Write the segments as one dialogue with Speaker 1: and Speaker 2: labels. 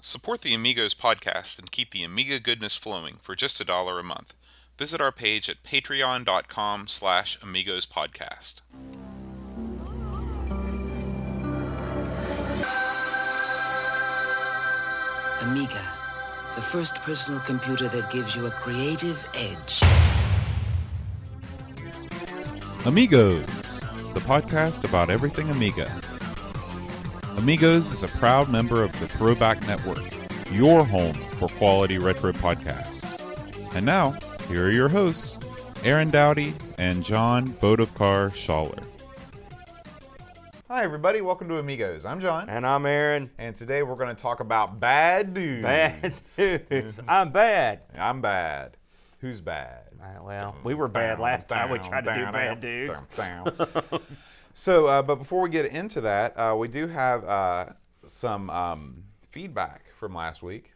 Speaker 1: Support the Amigos podcast and keep the Amiga goodness flowing for just $1 a month. Visit our page at patreon.com/AmigosPodcast.
Speaker 2: Amiga, the first personal computer that gives you a creative edge.
Speaker 3: Amigos, the podcast about everything Amiga. Amigos is a proud member of the Throwback Network, your home for quality retro podcasts. And now, here are your hosts, Aaron Dowdy and John Bodovkar Schaller.
Speaker 4: Hi everybody, welcome to Amigos. I'm John.
Speaker 5: And I'm Aaron.
Speaker 4: And today we're going to talk about bad dudes.
Speaker 5: Bad dudes. I'm bad.
Speaker 4: I'm bad. Who's bad?
Speaker 5: Well, we were bad last time we tried to do bad dudes.
Speaker 4: So, but before we get into that, we do have some feedback from last week.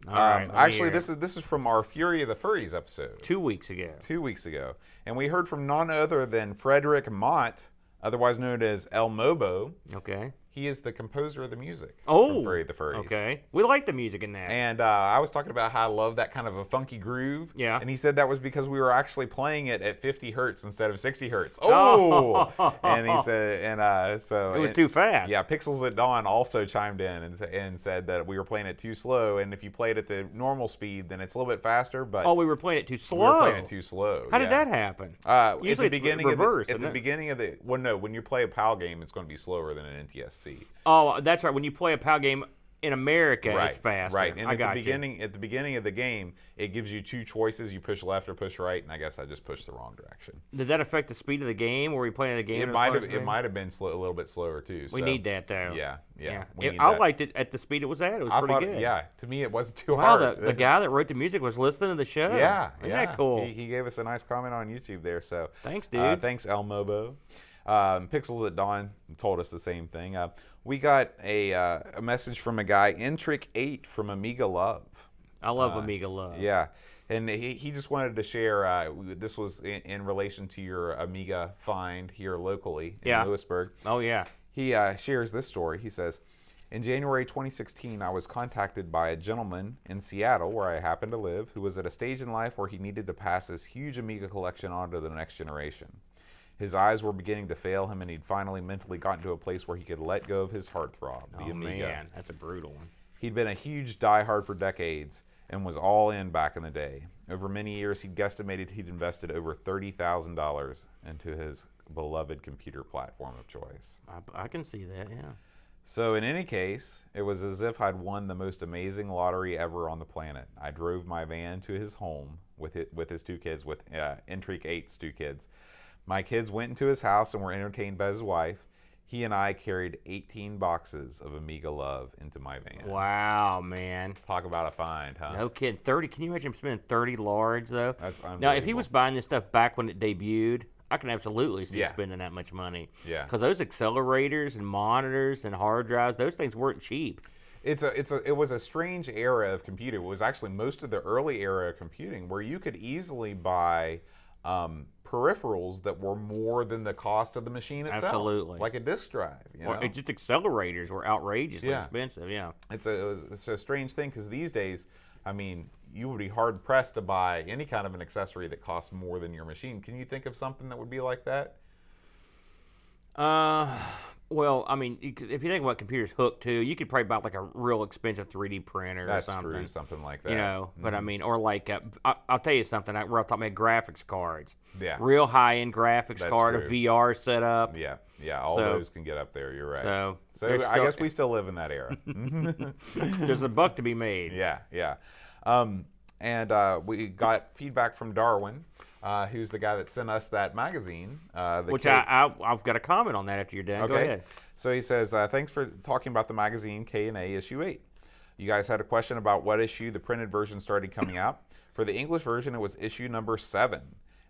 Speaker 5: All right,
Speaker 4: actually, this is from our Fury of the Furries episode.
Speaker 5: 2 weeks ago.
Speaker 4: 2 weeks ago. And we heard from none other than Frederick Mott, otherwise known as El Mobo.
Speaker 5: Okay.
Speaker 4: He is the composer of the music
Speaker 5: from
Speaker 4: Fury of the Furries.
Speaker 5: Okay. We like the music in that.
Speaker 4: And I was talking about how I love that kind of a funky groove.
Speaker 5: Yeah.
Speaker 4: And he said that was because we were actually playing it at 50 hertz instead of 60 hertz. Oh! And he said, so...
Speaker 5: It was too fast.
Speaker 4: Yeah, Pixels at Dawn also chimed in and said that we were playing it too slow. And if you played at the normal speed, then it's a little bit faster, but...
Speaker 5: Oh, we were playing it too slow.
Speaker 4: We were playing it too slow.
Speaker 5: How did that happen?
Speaker 4: at
Speaker 5: Usually
Speaker 4: the beginning
Speaker 5: it's reversed,
Speaker 4: at the beginning of the... Well, no, when you play a PAL game, it's going to be slower than an NTSC.
Speaker 5: Oh, that's right. When you play a PAL game in America, it's faster.
Speaker 4: Right, and
Speaker 5: I
Speaker 4: at
Speaker 5: got
Speaker 4: the beginning of the game, it gives you two choices. You push left or push right, and I guess I just pushed the wrong direction.
Speaker 5: Did that affect the speed of the game? Were we playing the game?
Speaker 4: It might have been a little bit slower too.
Speaker 5: We need that though.
Speaker 4: Yeah.
Speaker 5: I liked it at the speed it was at. It was pretty good.
Speaker 4: Yeah, to me it wasn't too
Speaker 5: wow,
Speaker 4: hard.
Speaker 5: the guy that wrote the music was listening to the show.
Speaker 4: Yeah,
Speaker 5: Isn't that cool?
Speaker 4: He gave us a nice comment on YouTube there. So
Speaker 5: thanks, dude.
Speaker 4: Thanks, El Mobo. Pixels at Dawn told us the same thing. We got a message from a guy, Intric8 from Amiga Love.
Speaker 5: I love Amiga Love.
Speaker 4: Yeah, and he just wanted to share, this was in relation to your Amiga find here locally in Lewisburg.
Speaker 5: Oh, yeah.
Speaker 4: He shares this story. He says, in January 2016, I was contacted by a gentleman in Seattle, where I happen to live, who was at a stage in life where he needed to pass his huge Amiga collection on to the next generation. His eyes were beginning to fail him, and he'd finally mentally gotten to a place where he could let go of his heartthrob, the Amiga.
Speaker 5: Man, that's a brutal one.
Speaker 4: He'd been a huge diehard for decades and was all in back in the day. Over many years, he'd guesstimated he'd invested over $30,000 into his beloved computer platform of choice.
Speaker 5: I can see that, yeah.
Speaker 4: So in any case, it was as if I'd won the most amazing lottery ever on the planet. I drove my van to his home with his two kids, with Intric8's two kids. My kids went into his house and were entertained by his wife. He and I carried 18 boxes of Amiga Love into my van.
Speaker 5: Wow, man.
Speaker 4: Talk about a find, huh?
Speaker 5: No kidding. 30. Can you imagine him spending 30 large, though?
Speaker 4: That's unbelievable.
Speaker 5: Now, if he was buying this stuff back when it debuted, I can absolutely see spending that much money.
Speaker 4: Yeah.
Speaker 5: Because those accelerators and monitors and hard drives, those things weren't cheap.
Speaker 4: It was a strange era of computing. It was actually most of the early era of computing where you could easily buy peripherals that were more than the cost of the machine itself.
Speaker 5: Absolutely.
Speaker 4: Like a disk drive.
Speaker 5: Or just accelerators were outrageously expensive, yeah.
Speaker 4: It's a strange thing because these days, I mean, you would be hard-pressed to buy any kind of an accessory that costs more than your machine. Can you think of something that would be like that?
Speaker 5: Well, I mean, if you think about computers hooked to, you could probably buy like a real expensive 3D printer or something.
Speaker 4: That's true, something like that.
Speaker 5: You know, but I mean, or like, I'll tell you something, we're talking about graphics cards.
Speaker 4: Yeah.
Speaker 5: Real high-end graphics card,
Speaker 4: true.
Speaker 5: a VR setup.
Speaker 4: Yeah, all those can get up there, you're right.
Speaker 5: So
Speaker 4: I guess we still live in that era.
Speaker 5: There's a buck to be made.
Speaker 4: Yeah. And we got feedback from Darwin, who's the guy that sent us that magazine.
Speaker 5: Which I've got a comment on that after you're done.
Speaker 4: Okay.
Speaker 5: Go ahead.
Speaker 4: So he says, thanks for talking about the magazine K&A issue 8. You guys had a question about what issue the printed version started coming out. For the English version, it was issue number 7.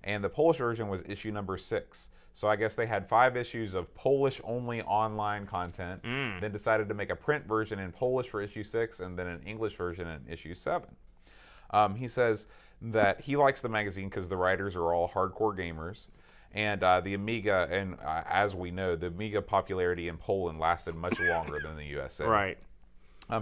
Speaker 4: And the Polish version was issue number 6. So I guess they had 5 issues of Polish-only online content, then decided to make a print version in Polish for issue 6, and then an English version in issue 7. He says that he likes the magazine because the writers are all hardcore gamers, and the Amiga, and as we know, the Amiga popularity in Poland lasted much longer than the USA.
Speaker 5: Right.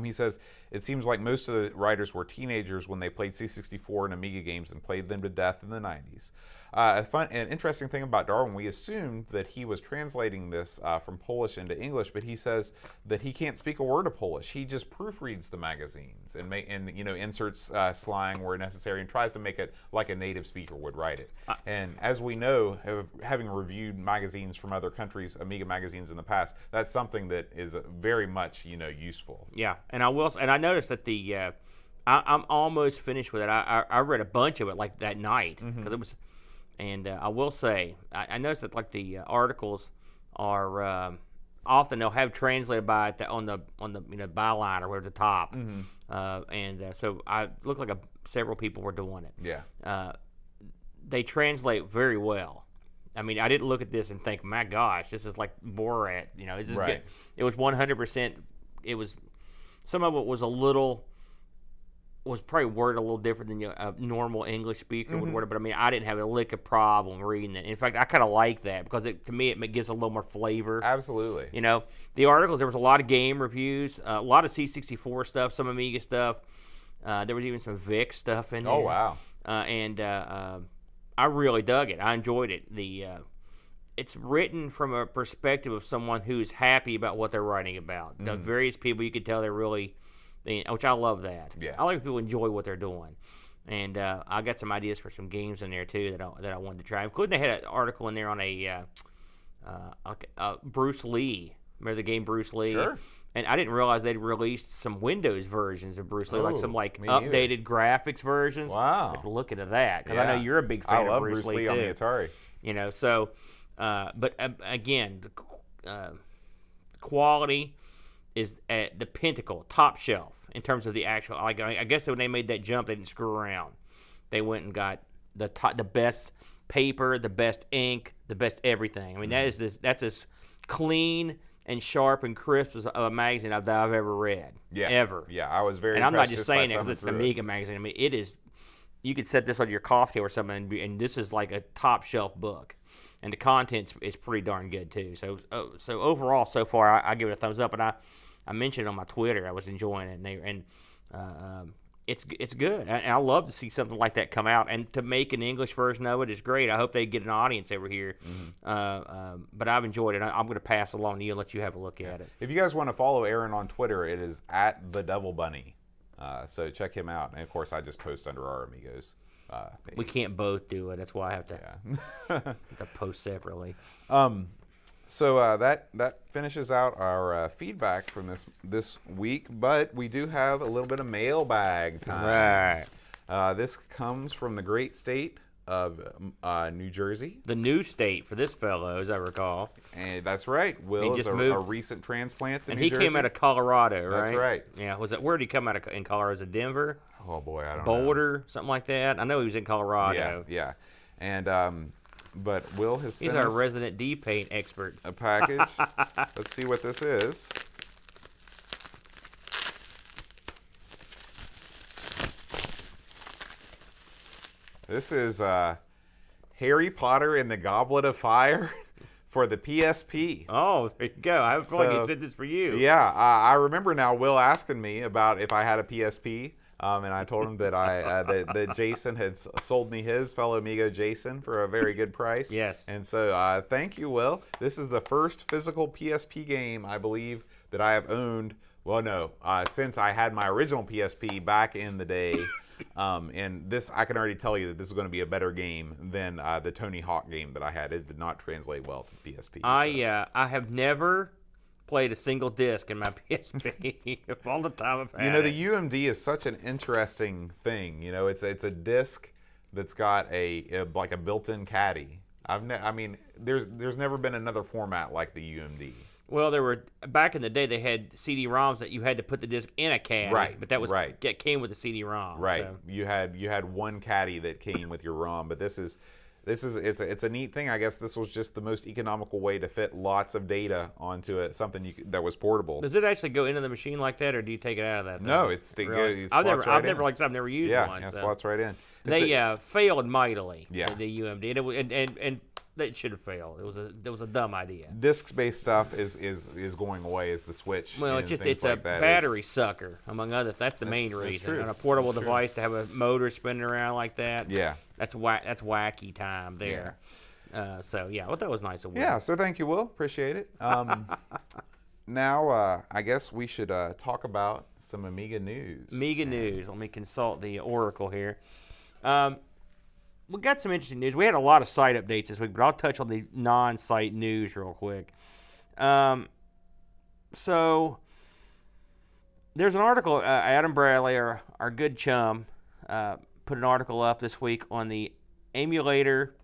Speaker 4: He says, it seems like most of the writers were teenagers when they played C64 and Amiga games and played them to death in the 90s. An interesting thing about Darwin, we assumed that he was translating this from Polish into English, but he says that he can't speak a word of Polish. He just proofreads the magazines and inserts slang where necessary and tries to make it like a native speaker would write it. And as we know, having reviewed magazines from other countries, Amiga magazines in the past, that's something that is very much useful.
Speaker 5: Yeah, and I noticed that I'm almost finished with it. I read a bunch of it like that night because it was. And I will say, I noticed that like the articles are often they'll have translated by on the byline or whatever at the top, so I looked like several people were doing it.
Speaker 4: Yeah,
Speaker 5: they translate very well. I mean, I didn't look at this and think, my gosh, this is like Borat. It's just
Speaker 4: right.
Speaker 5: It was 100%. It was some of it was probably worded a little different than a normal English speaker would word it, but I mean, I didn't have a lick of problem reading it. In fact, I kind of like that because to me it gives a little more flavor.
Speaker 4: Absolutely.
Speaker 5: The articles, there was a lot of game reviews, a lot of C64 stuff, some Amiga stuff. There was even some VIC stuff in there.
Speaker 4: Oh, wow.
Speaker 5: I really dug it. I enjoyed it. It's written from a perspective of someone who's happy about what they're writing about. The various people, you could tell they're really... which I love that.
Speaker 4: Yeah.
Speaker 5: I like when people enjoy what they're doing, and I got some ideas for some games in there too that I wanted to try. Including they had an article in there on a Bruce Lee. Remember the game Bruce Lee?
Speaker 4: Sure.
Speaker 5: And I didn't realize they'd released some Windows versions of Bruce Lee, like some
Speaker 4: me
Speaker 5: updated graphics versions.
Speaker 4: Wow.
Speaker 5: I have to look into that because I know you're a big fan
Speaker 4: I love
Speaker 5: of Bruce Lee too.
Speaker 4: on the Atari.
Speaker 5: But again, the quality is at the pinnacle, top shelf in terms of the actual. Like I guess when they made that jump, they didn't screw around. They went and got the best paper, the best ink, the best everything. I mean, that's as clean and sharp and crisp as a magazine that I've ever read.
Speaker 4: Yeah,
Speaker 5: ever.
Speaker 4: Yeah, I was very.
Speaker 5: And I'm not
Speaker 4: impressed
Speaker 5: just saying
Speaker 4: by
Speaker 5: it because
Speaker 4: thumbing
Speaker 5: it's an
Speaker 4: through it.
Speaker 5: Amiga magazine. I mean, it is. You could set this on your coffee table or something, and this is like a top shelf book. And the content is pretty darn good too. So overall, so far, I give it a thumbs up. And I mentioned it on my Twitter. I was enjoying it, it's good. And I love to see something like that come out. And to make an English version of it is great. I hope they get an audience over here. But I've enjoyed it. I'm going to pass it along to you and let you have a look at it.
Speaker 4: If you guys want to follow Aaron on Twitter, it is @TheDevilBunny. So check him out. And of course, I just post under our Amigos.
Speaker 5: We can't both do it. That's why I have to, have to post separately.
Speaker 4: So that finishes out our feedback from this week, but we do have a little bit of mailbag time.
Speaker 5: Right.
Speaker 4: This comes from the great state of New Jersey.
Speaker 5: The new state for this fellow, as I recall.
Speaker 4: And that's right. Will is a recent transplant to New Jersey.
Speaker 5: And he came out of Colorado, right?
Speaker 4: That's right.
Speaker 5: Yeah. Where did he come out of in Colorado? Was it Denver?
Speaker 4: Oh, boy, I don't know.
Speaker 5: Boulder, something like that? I know he was in Colorado.
Speaker 4: Yeah. And but Will has sent us...
Speaker 5: He's our resident D-paint expert.
Speaker 4: ...a package. Let's see what this is. This is Harry Potter and the Goblet of Fire for the PSP.
Speaker 5: Oh, there you go. I have a feeling he said this for you.
Speaker 4: Yeah, I remember now Will asking me about if I had a PSP. And I told him that that Jason had sold me his fellow amigo Jason for a very good price.
Speaker 5: Yes.
Speaker 4: And so thank you, Will. This is the first physical PSP game, I believe, that I have owned. Well, no, since I had my original PSP back in the day. And this, I can already tell you that this is going to be a better game than the Tony Hawk game that I had. It did not translate well to PSP.
Speaker 5: I have never played a single disc in my PSP of all the time I've had
Speaker 4: the UMD is such an interesting thing. It's a disc that's got a built-in caddy. There's never been another format like the UMD.
Speaker 5: Well, there were back in the day they had CD-ROMs that you had to put the disc in a caddy.
Speaker 4: Right.
Speaker 5: But that was
Speaker 4: right.
Speaker 5: That came with the CD-ROM.
Speaker 4: Right.
Speaker 5: So.
Speaker 4: You had one caddy that came with your ROM, but it's a neat thing. I guess this was just the most economical way to fit lots of data onto something that was portable.
Speaker 5: Does it actually go into the machine like that, or do you take it out of that thing?
Speaker 4: No, it slots
Speaker 5: I've never used one.
Speaker 4: Yeah, it slots right in.
Speaker 5: They failed mightily.
Speaker 4: Yeah.
Speaker 5: The UMD, and That should have failed. It was a dumb idea.
Speaker 4: Disc-based stuff is going away as the Switch.
Speaker 5: Well,
Speaker 4: and
Speaker 5: it's
Speaker 4: things
Speaker 5: a
Speaker 4: like that
Speaker 5: battery sucker, among others. That's the main
Speaker 4: that's
Speaker 5: reason.
Speaker 4: true.
Speaker 5: On a portable
Speaker 4: That's true.
Speaker 5: device to have a motor spinning around like that.
Speaker 4: Yeah.
Speaker 5: That's wacky time there. So yeah, well, that was nice of Will.
Speaker 4: Yeah, so thank you, Will. Appreciate it. Now, I guess we should talk about some Amiga news.
Speaker 5: Amiga news. Let me consult the Oracle here. We got some interesting news. We had a lot of site updates this week, but I'll touch on the non-site news real quick. So there's an article. Adam Bradley, our good chum, put an article up this week on the emulator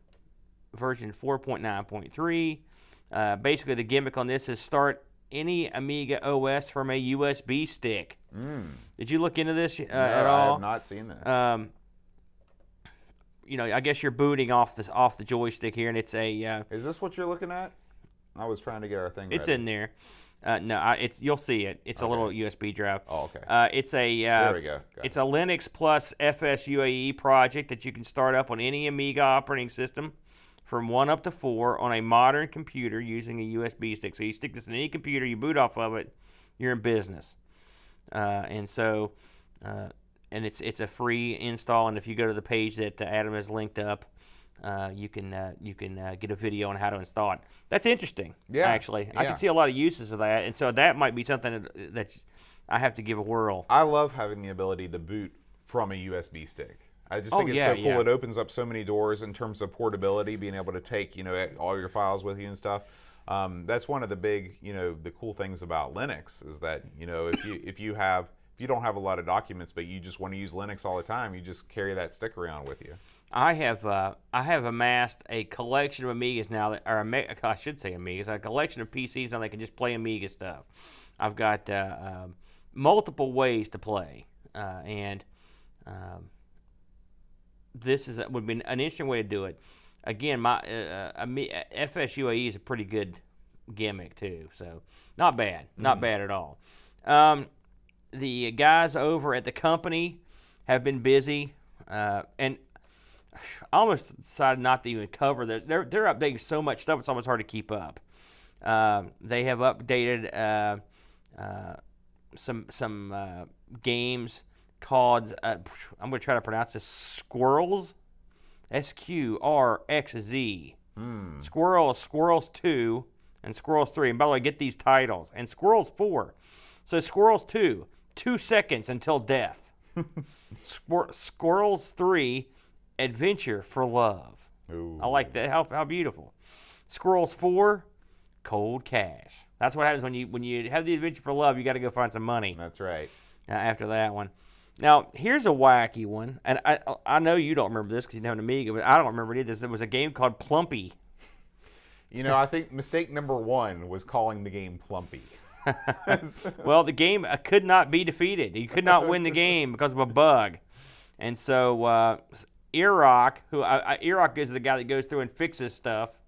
Speaker 5: version 4.9.3. Basically, the gimmick on this is start any Amiga OS from a USB stick. Did you look into this at all?
Speaker 4: I have not seen this.
Speaker 5: I guess you're booting off the joystick here, and it's a.
Speaker 4: Is this what you're looking at? I was trying to get our thing.
Speaker 5: It's
Speaker 4: ready.
Speaker 5: in there. No, you'll see it. It's a little USB drive.
Speaker 4: Oh, okay.
Speaker 5: It's a.
Speaker 4: There we go.
Speaker 5: It's a Linux plus FSUAE project that you can start up on any Amiga operating system, from 1 up to 4 on a modern computer using a USB stick. So you stick this in any computer, you boot off of it, you're in business. And it's a free install. And if you go to the page that Adam has linked up, you can get a video on how to install it. That's interesting.
Speaker 4: Yeah,
Speaker 5: actually, I
Speaker 4: yeah.
Speaker 5: can see a lot of uses of that, and so that might be something that I have to give a whirl.
Speaker 4: I love having the ability to boot from a USB stick. I just think it's so cool.
Speaker 5: Yeah.
Speaker 4: It opens up so many doors in terms of portability, being able to take all your files with you and stuff. That's one of the big the cool things about Linux is that if you don't have a lot of documents but you just want to use Linux all the time, you just carry that stick around with you.
Speaker 5: I have amassed a collection of Amigas now I should say Amigas, a collection of PCs now that can just play Amiga stuff. I've got multiple ways to play, and this would be an interesting way to do it. Again, my FSUAE is a pretty good gimmick too, so not bad at all. The guys over at the company have been busy, and I almost decided not to even cover that. They're updating so much stuff; it's almost hard to keep up. They have updated some games called I'm going to try to pronounce this, Squirrels, SQRXZ. Squirrels 2 and Squirrels 3. And by the way, get these titles. And Squirrels 4. So Squirrels 2, 2 seconds until death. Squirrels 3, Adventure for Love.
Speaker 4: Ooh.
Speaker 5: I like that. How beautiful. Squirrels 4, Cold Cash. That's what happens when you have the Adventure for Love. You got to go find some money.
Speaker 4: That's right.
Speaker 5: After that one. Now, here's a wacky one, and I know you don't remember this because you don't have an Amiga, but I don't remember it either. There was a game called Plumpy.
Speaker 4: I think mistake number 1 was calling the game Plumpy.
Speaker 5: Well, the game could not be defeated. You could not win the game because of a bug. And so Iraq, Iraq is the guy that goes through and fixes stuff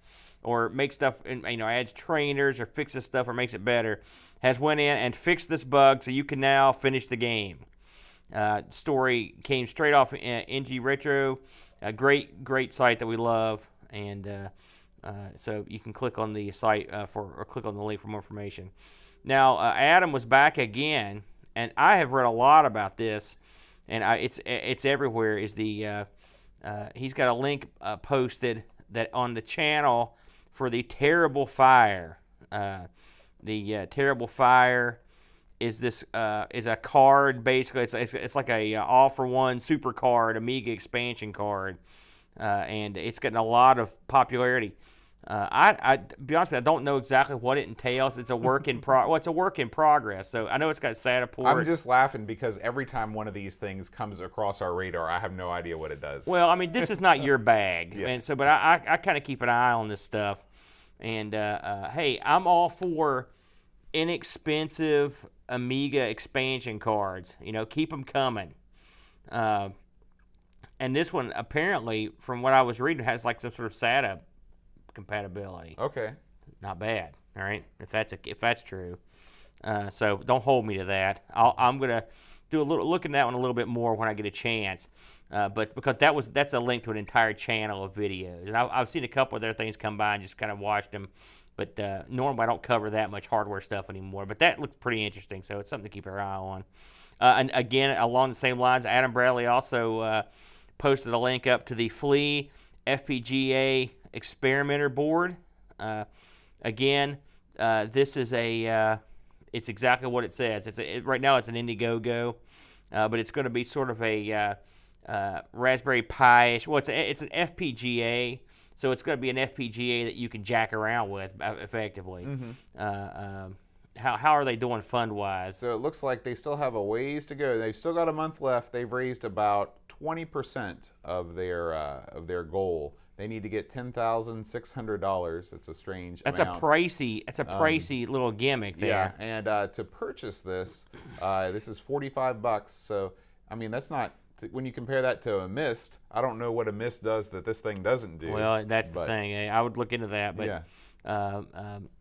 Speaker 5: or makes stuff, and adds trainers or fixes stuff or makes it better, has went in and fixed this bug so you can now finish the game. Story came straight off NG Retro, a great site that we love, and so you can click on the site or click on the link for more information. Now, Adam was back again, and I have read a lot about this, and it's everywhere. He's got a link posted that on the channel for the Terrible Fire. The Terrible Fire is a card, basically. It's like a all-for-one super card, Amiga expansion card, and it's getting a lot of popularity. I to be honest with you, I don't know exactly what it entails. It's a work in it's a work in progress. So I know it's got SATA port.
Speaker 4: I'm just laughing because every time one of these things comes across our radar, I have no idea what it does.
Speaker 5: Well, I mean, this is not your bag,
Speaker 4: Yeah.
Speaker 5: and so but I kind of keep an eye on this stuff. And hey, I'm all for inexpensive Amiga expansion cards. Keep them coming. And this one, apparently, from what I was reading, has like some sort of SATA compatibility.
Speaker 4: Okay.
Speaker 5: Not bad. All right, if that's true. So don't hold me to that. I'm gonna look at that one a little bit more when I get a chance. But because that's a link to an entire channel of videos, and I've seen a couple of their things come by and just kind of watched them. But normally I don't cover that much hardware stuff anymore. But that looks pretty interesting, so it's something to keep our eye on. And again, along the same lines, Adam Bradley also posted a link up to the Flea FPGA experimenter board. Again, this is it's exactly what it says. Right now it's an Indiegogo, but it's going to be sort of a Raspberry Pi-ish. Well, it's an FPGA, so it's going to be an FPGA that you can jack around with effectively. How are they doing fund-wise?
Speaker 4: So it looks like they still have a ways to go. They've still got a month left. They've raised about 20% of their goal. They need to get $10,600. It's a strange
Speaker 5: That's
Speaker 4: amount.
Speaker 5: a pricey little gimmick there.
Speaker 4: Yeah, and to purchase this, this is $45. So I mean, that's not. When you compare that to a Mist, I don't know what a Mist does that this thing doesn't do.
Speaker 5: Well, that's the thing. I would look into that, but.
Speaker 4: Yeah.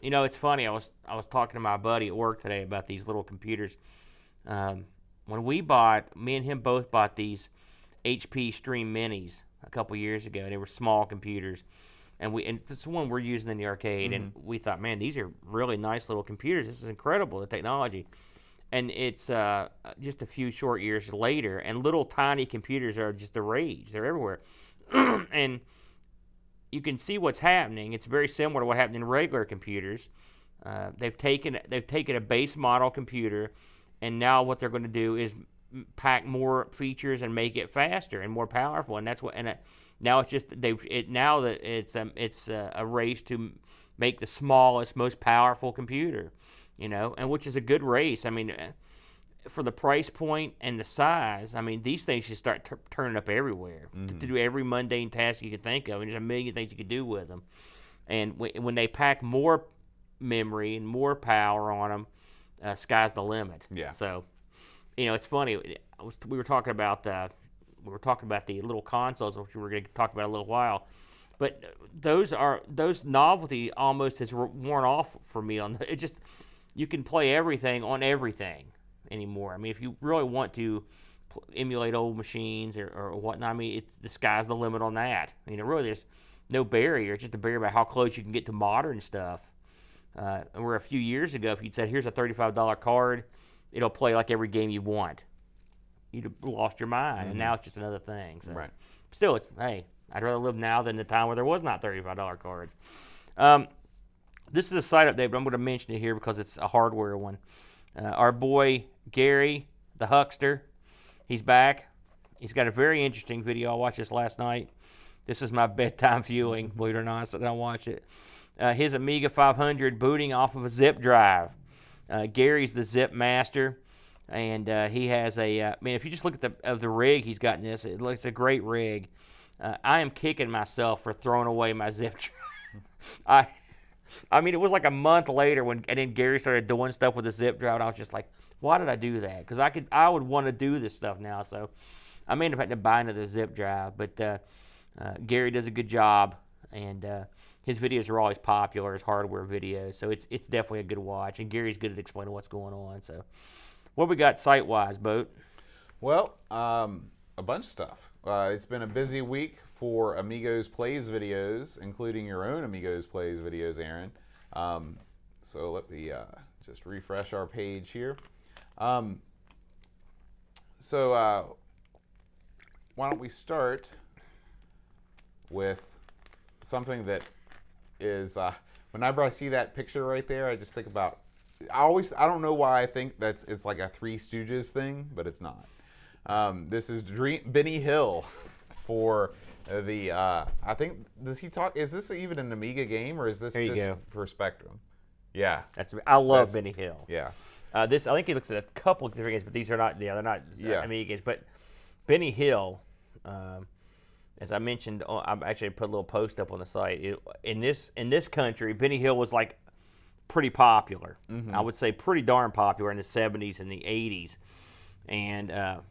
Speaker 5: It's funny. I was talking to my buddy at work today about these little computers. When me and him both bought these HP Stream Minis a couple years ago. They were small computers, and it's the one we're using in the arcade. And we thought, man, these are really nice little computers. This is incredible, the technology. And it's just a few short years later, and little tiny computers are just the rage. They're everywhere, and you can see what's happening. It's very similar to what happened in regular computers. They've taken a base model computer, and now what they're going to do is pack more features and make it faster and more powerful. And that's what. Now it's just now that it's a race to make the smallest, most powerful computer, and which is a good race. I mean, for the price point and the size, I mean, these things should start turning up everywhere to do every mundane task you could think of, and there's a million things you could do with them. And when they pack more memory and more power on them, sky's the limit.
Speaker 4: Yeah.
Speaker 5: So, it's funny. We were talking about the little consoles, which we were going to talk about in a little while. But those novelty almost has worn off for me. You can play everything on everything anymore. I mean, if you really want to emulate old machines or whatnot, I mean, the sky's the limit on that. Really, there's no barrier. It's just a barrier about how close you can get to modern stuff. Where a few years ago, if you'd said, here's a $35 card, it'll play like every game you want, you'd have lost your mind. And now it's just another thing. So.
Speaker 4: Right.
Speaker 5: Still, I'd rather live now than the time where there was not $35 cards. This is a site update, but I'm going to mention it here because it's a hardware one. Our boy Gary, the huckster, he's back. He's got a very interesting video. I watched this last night. This is my bedtime viewing, believe it or not, so I don't watch it. His Amiga 500 booting off of a zip drive. Gary's the zip master, and he has if you just look at the rig he's got in this, it looks a great rig. I am kicking myself for throwing away my zip drive. I mean, it was like a month later and then Gary started doing stuff with the zip drive, and I was just like, why did I do that? Because I would want to do this stuff now, so I may end up having to buy another zip drive. But Gary does a good job, and his videos are always popular, his hardware videos, so it's definitely a good watch, and Gary's good at explaining what's going on. So what we got site-wise, Boat?
Speaker 4: Well, a bunch of stuff. It's been a busy week for Amigos Plays videos, including your own Amigos Plays videos, Aaron. So let me just refresh our page here. So why don't we start with something that is, whenever I see that picture right there, I just think about, I don't know why I think it's like a Three Stooges thing, but it's not. This is Benny Hill for the, I think, is this even an Amiga game, or is this just for Spectrum? Yeah.
Speaker 5: I love Benny Hill.
Speaker 4: Yeah.
Speaker 5: I think he looks at a couple of different games, but these are not, they're not Amiga games. But Benny Hill, as I mentioned, I actually put a little post up on the site. In this country, Benny Hill was like pretty popular. I would say pretty darn popular in the 70s and the 80s. And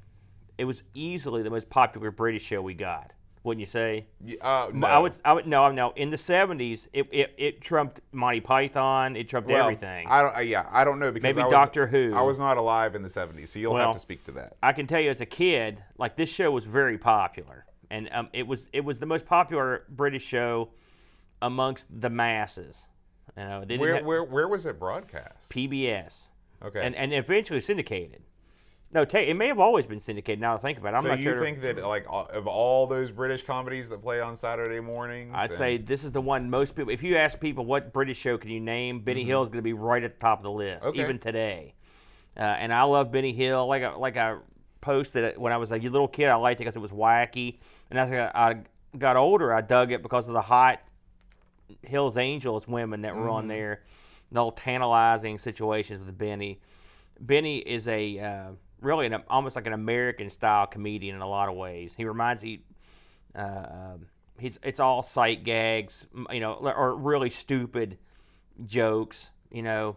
Speaker 5: it was easily the most popular British show we got. wouldn't you say?
Speaker 4: No.
Speaker 5: I would no. In the 70s, it trumped Monty Python. It trumped everything.
Speaker 4: I don't know because
Speaker 5: Maybe Doctor Who.
Speaker 4: I was not alive in the 70s, so you'll have to speak to that.
Speaker 5: I can tell you, as a kid, like this show was very popular, and it was the most popular British show amongst the masses. You know,
Speaker 4: where was it broadcast?
Speaker 5: PBS.
Speaker 4: Okay.
Speaker 5: And eventually syndicated. No, it may have always been syndicated. Now that I think about it, I'm not sure.
Speaker 4: So you think that like of all those British comedies that play on Saturday mornings,
Speaker 5: I'd say this is the one most people. If you ask people what British show can you name, Benny Hill is going to be right at the top of the list, even today. And I love Benny Hill. Like I posted it when I was a little kid, I liked it because it was wacky. And as I got older, I dug it because of the hot Hill's Angels women that were on there, the whole tantalizing situations with Benny. Benny is really almost like an American-style comedian in a lot of ways. He reminds it's all sight gags, or really stupid jokes. I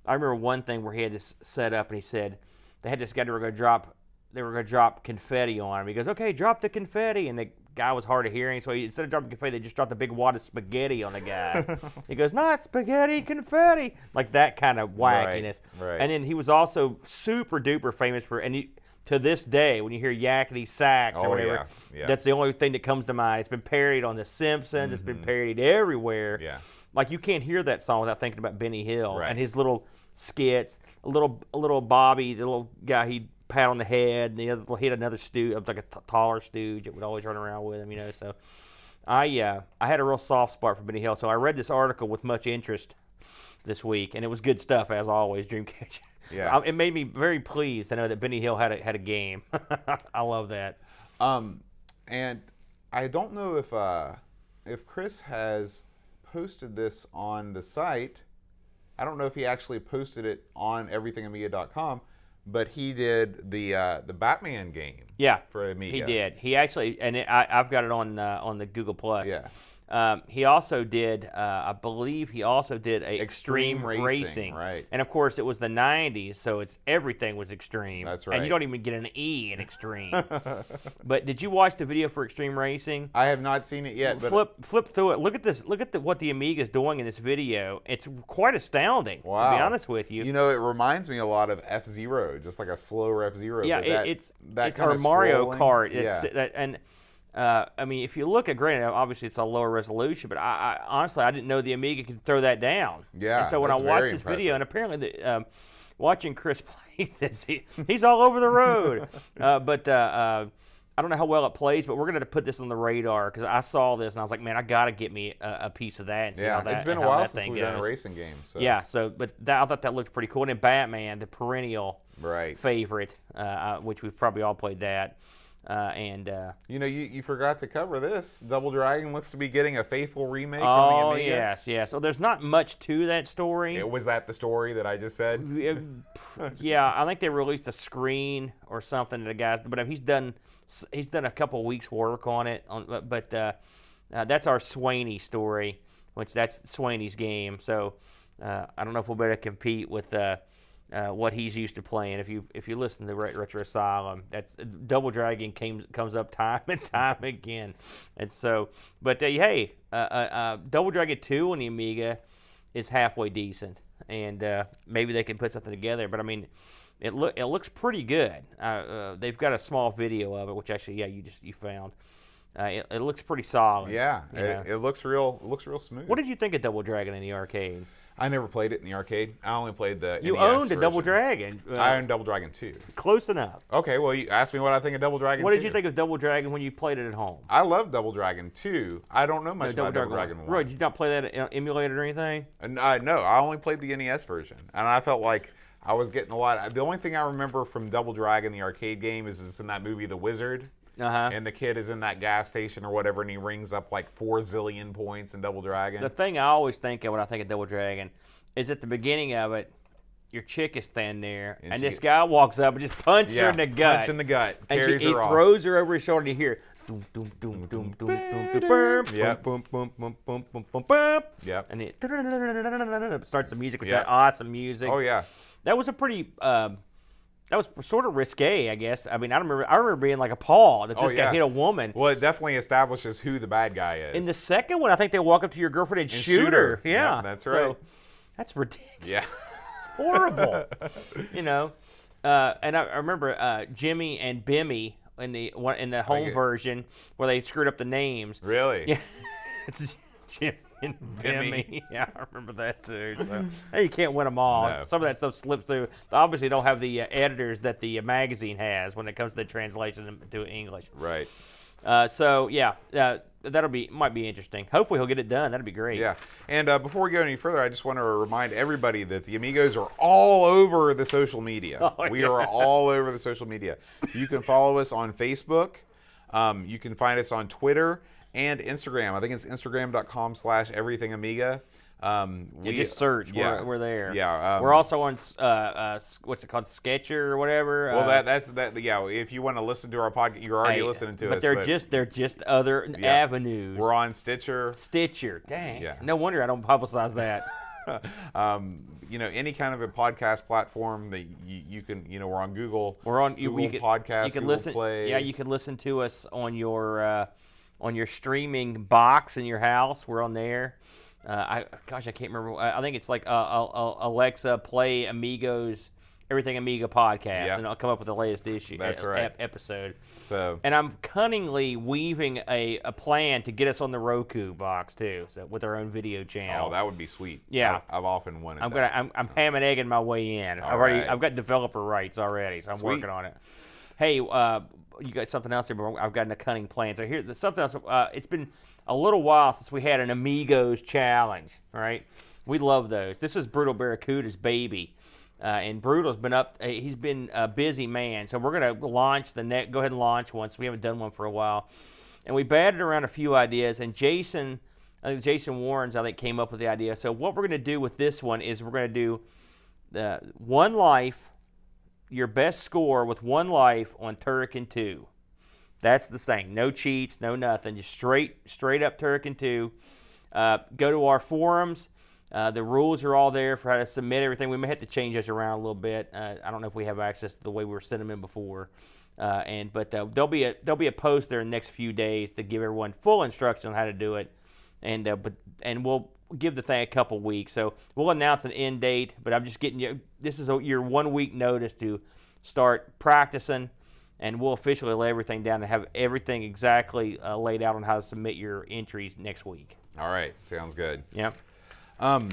Speaker 5: remember one thing where he had this set up, and he said they had this guy they were going to drop confetti on him. He goes, "Okay, drop the confetti," and the guy was hard of hearing, so instead of dropping confetti, they just dropped a big wad of spaghetti on the guy. He goes, "Not spaghetti, confetti," like that kind of wackiness.
Speaker 4: Right.
Speaker 5: And then he was also super duper famous for, to this day, when you hear yakety sax or whatever, that's the only thing that comes to mind. It's been parodied on The Simpsons. It's been parodied everywhere.
Speaker 4: Yeah.
Speaker 5: Like you can't hear that song without thinking about Benny Hill
Speaker 4: Right.
Speaker 5: and his little skits. A little Bobby, the little guy he'd pat on the head, and the other hit another stooge, like a taller stooge that would always run around with him, So I had a real soft spot for Benny Hill. So I read this article with much interest this week, and it was good stuff as always. Dreamcatcher.
Speaker 4: Yeah.
Speaker 5: It made me very pleased to know that Benny Hill had a game. I love that.
Speaker 4: And I don't know if Chris has posted this on the site. I don't know if he actually posted it on everythingamiga.com, but he did the Batman game.
Speaker 5: Yeah,
Speaker 4: for Amiga.
Speaker 5: He did. He actually, and I've got it on the Google Plus.
Speaker 4: Yeah.
Speaker 5: He also did, I believe he also did
Speaker 4: Extreme Racing, right.
Speaker 5: And of course it was the 90s, so everything was extreme.
Speaker 4: That's right.
Speaker 5: And you don't even get an E in extreme. But did you watch the video for Extreme Racing?
Speaker 4: I have not seen it yet. But
Speaker 5: flip through it. Look at this. Look at what the Amiga is doing in this video. It's quite astounding,
Speaker 4: wow.
Speaker 5: to be honest with you.
Speaker 4: It reminds me a lot of F-Zero, just like a slower F-Zero.
Speaker 5: Yeah,
Speaker 4: it's
Speaker 5: our Mario
Speaker 4: scrolling.
Speaker 5: Kart.
Speaker 4: Yeah.
Speaker 5: I mean, if you look at, granted, obviously it's a lower resolution, but I honestly, I didn't know the Amiga could throw that down.
Speaker 4: Yeah,
Speaker 5: and so when I
Speaker 4: that's
Speaker 5: watched
Speaker 4: very
Speaker 5: this
Speaker 4: impressive.
Speaker 5: video, and apparently watching Chris play this, he's all over the road. But I don't know how well it plays, but we're going to put this on the radar because I saw this and I was like, man, I got to get me a piece of that and see how that
Speaker 4: it's been a
Speaker 5: how
Speaker 4: while
Speaker 5: that
Speaker 4: since
Speaker 5: thing
Speaker 4: we've
Speaker 5: goes.
Speaker 4: done a racing game. So.
Speaker 5: Yeah, but I thought that looked pretty cool. And then Batman, the perennial favorite, which we've probably all played that. You
Speaker 4: forgot to cover this. Double Dragon looks to be getting a faithful remake on the Amiga.
Speaker 5: Yes. So there's not much to that story.
Speaker 4: Was that the story that I just said?
Speaker 5: Yeah, I think they released a screen or something to the guys, but he's done a couple weeks work on it. But that's our Swaney story, which that's Swaney's game. So I don't know if we'll be able to compete with what he's used to playing. If you listen to Retro Asylum, that's Double Dragon comes up time and time again. And so, but hey, Double Dragon 2 on the Amiga is halfway decent, and maybe they can put something together. But I mean, it looks pretty good. They've got a small video of it, which actually, you found. It looks pretty solid.
Speaker 4: Yeah, it looks real. It looks real smooth.
Speaker 5: What did you think of Double Dragon in the arcade?
Speaker 4: I never played it in the arcade. I only played the
Speaker 5: You
Speaker 4: NES
Speaker 5: owned
Speaker 4: version.
Speaker 5: a Double Dragon.
Speaker 4: I owned Double Dragon 2.
Speaker 5: Close enough.
Speaker 4: Okay, well, you asked me what I think of Double Dragon 2.
Speaker 5: What did you think of Double Dragon when you played it at home?
Speaker 4: I love Double Dragon 2. I don't know much about Double Dragon 1.
Speaker 5: Roy, did you not play that emulated or anything?
Speaker 4: No, I only played the NES version. And I felt like I was getting a lot. The only thing I remember from Double Dragon, the arcade game, is it's in that movie The Wizard. And the kid is in that gas station or whatever, and he rings up like 4 zillion points in Double Dragon.
Speaker 5: The thing I always think of when I think of Double Dragon is at the beginning of it, your chick is standing there, and this guy walks up and just punches her in the gut.
Speaker 4: Punch in the gut.
Speaker 5: And
Speaker 4: Carries
Speaker 5: he
Speaker 4: her off.
Speaker 5: throws her over his shoulder, and you hear doom, doom, doom, doom, doom, doom, doom,
Speaker 4: Yep.
Speaker 5: boom, boom, boom, boom, boom, boom, boom.
Speaker 4: Yep.
Speaker 5: And it starts the music with that awesome music.
Speaker 4: Oh, yeah.
Speaker 5: That was a pretty That was sort of risque, I guess. I mean, I remember being like appalled that this guy hit a woman.
Speaker 4: Well, it definitely establishes who the bad guy is.
Speaker 5: In the second one, I think they walk up to your girlfriend and shoot her. Yeah,
Speaker 4: yep, that's right.
Speaker 5: So, that's ridiculous.
Speaker 4: Yeah.
Speaker 5: It's horrible. And I remember Jimmy and Bimmy in the home version where they screwed up the names.
Speaker 4: Really?
Speaker 5: Yeah. It's Jimmy and Bimmy. Yeah, I remember that too. So hey, you can't win them all.
Speaker 4: No.
Speaker 5: Some of that stuff slips through. They obviously don't have the editors that the magazine has when it comes to the translation to English.
Speaker 4: Right.
Speaker 5: So yeah, might be interesting. Hopefully he'll get it done. That'd be great.
Speaker 4: Yeah. And before we go any further, I just want to remind everybody that the Amigos are all over the social media. We are all over the social media. You can follow us on Facebook. You can find us on Twitter and Instagram. I think it's instagram.com/everythingamiga.
Speaker 5: Just search.
Speaker 4: Yeah,
Speaker 5: we're there.
Speaker 4: Yeah.
Speaker 5: We're also on what's it called, Sketcher or whatever.
Speaker 4: Well, that's Yeah, if you want to listen to our podcast, you're already listening to us.
Speaker 5: But they're just other avenues.
Speaker 4: We're on Stitcher.
Speaker 5: Dang.
Speaker 4: Yeah.
Speaker 5: No wonder I don't publicize that.
Speaker 4: Any kind of a podcast platform that you can, we're on Google.
Speaker 5: We're on
Speaker 4: Google Podcasts,
Speaker 5: you can
Speaker 4: Google
Speaker 5: listen,
Speaker 4: Play.
Speaker 5: Yeah, you can listen to us on your streaming box in your house. We're on there. I can't remember. I think it's like Alexa, play Amigos, Everything Amiga podcast, and I'll come up with the latest issue.
Speaker 4: That's right.
Speaker 5: Episode.
Speaker 4: So,
Speaker 5: and I'm cunningly weaving a plan to get us on the Roku box too, so with our own video channel.
Speaker 4: Oh, that would be sweet.
Speaker 5: Yeah,
Speaker 4: I've often wanted.
Speaker 5: I'm ham and egging my way in. I've got developer rights already, so I'm working on it. Hey, you got something else here? But I've got a cunning plan. So here's something else. It's been a little while since we had an Amigos challenge, right? We love those. This is Brutal Barracuda's baby. And Brutal's been he's been a busy man. So we're going to launch go ahead and launch one. So we haven't done one for a while. And we batted around a few ideas. And Jason Warrens, came up with the idea. So what we're going to do with this one is we're going to do the one life, your best score with one life on Turrican 2. That's the thing. No cheats, no nothing. Just straight up Turrican 2. Go to our forums. The rules are all there for how to submit everything. We may have to change those around a little bit. I don't know if we have access to the way we were sending them in before. But there'll be a post there in the next few days to give everyone full instruction on how to do it. And we'll give the thing a couple weeks. So we'll announce an end date. But I'm just getting you. This is your 1 week notice to start practicing. And we'll officially lay everything down and have everything exactly laid out on how to submit your entries next week.
Speaker 4: All right. Sounds good.
Speaker 5: Yep.
Speaker 4: I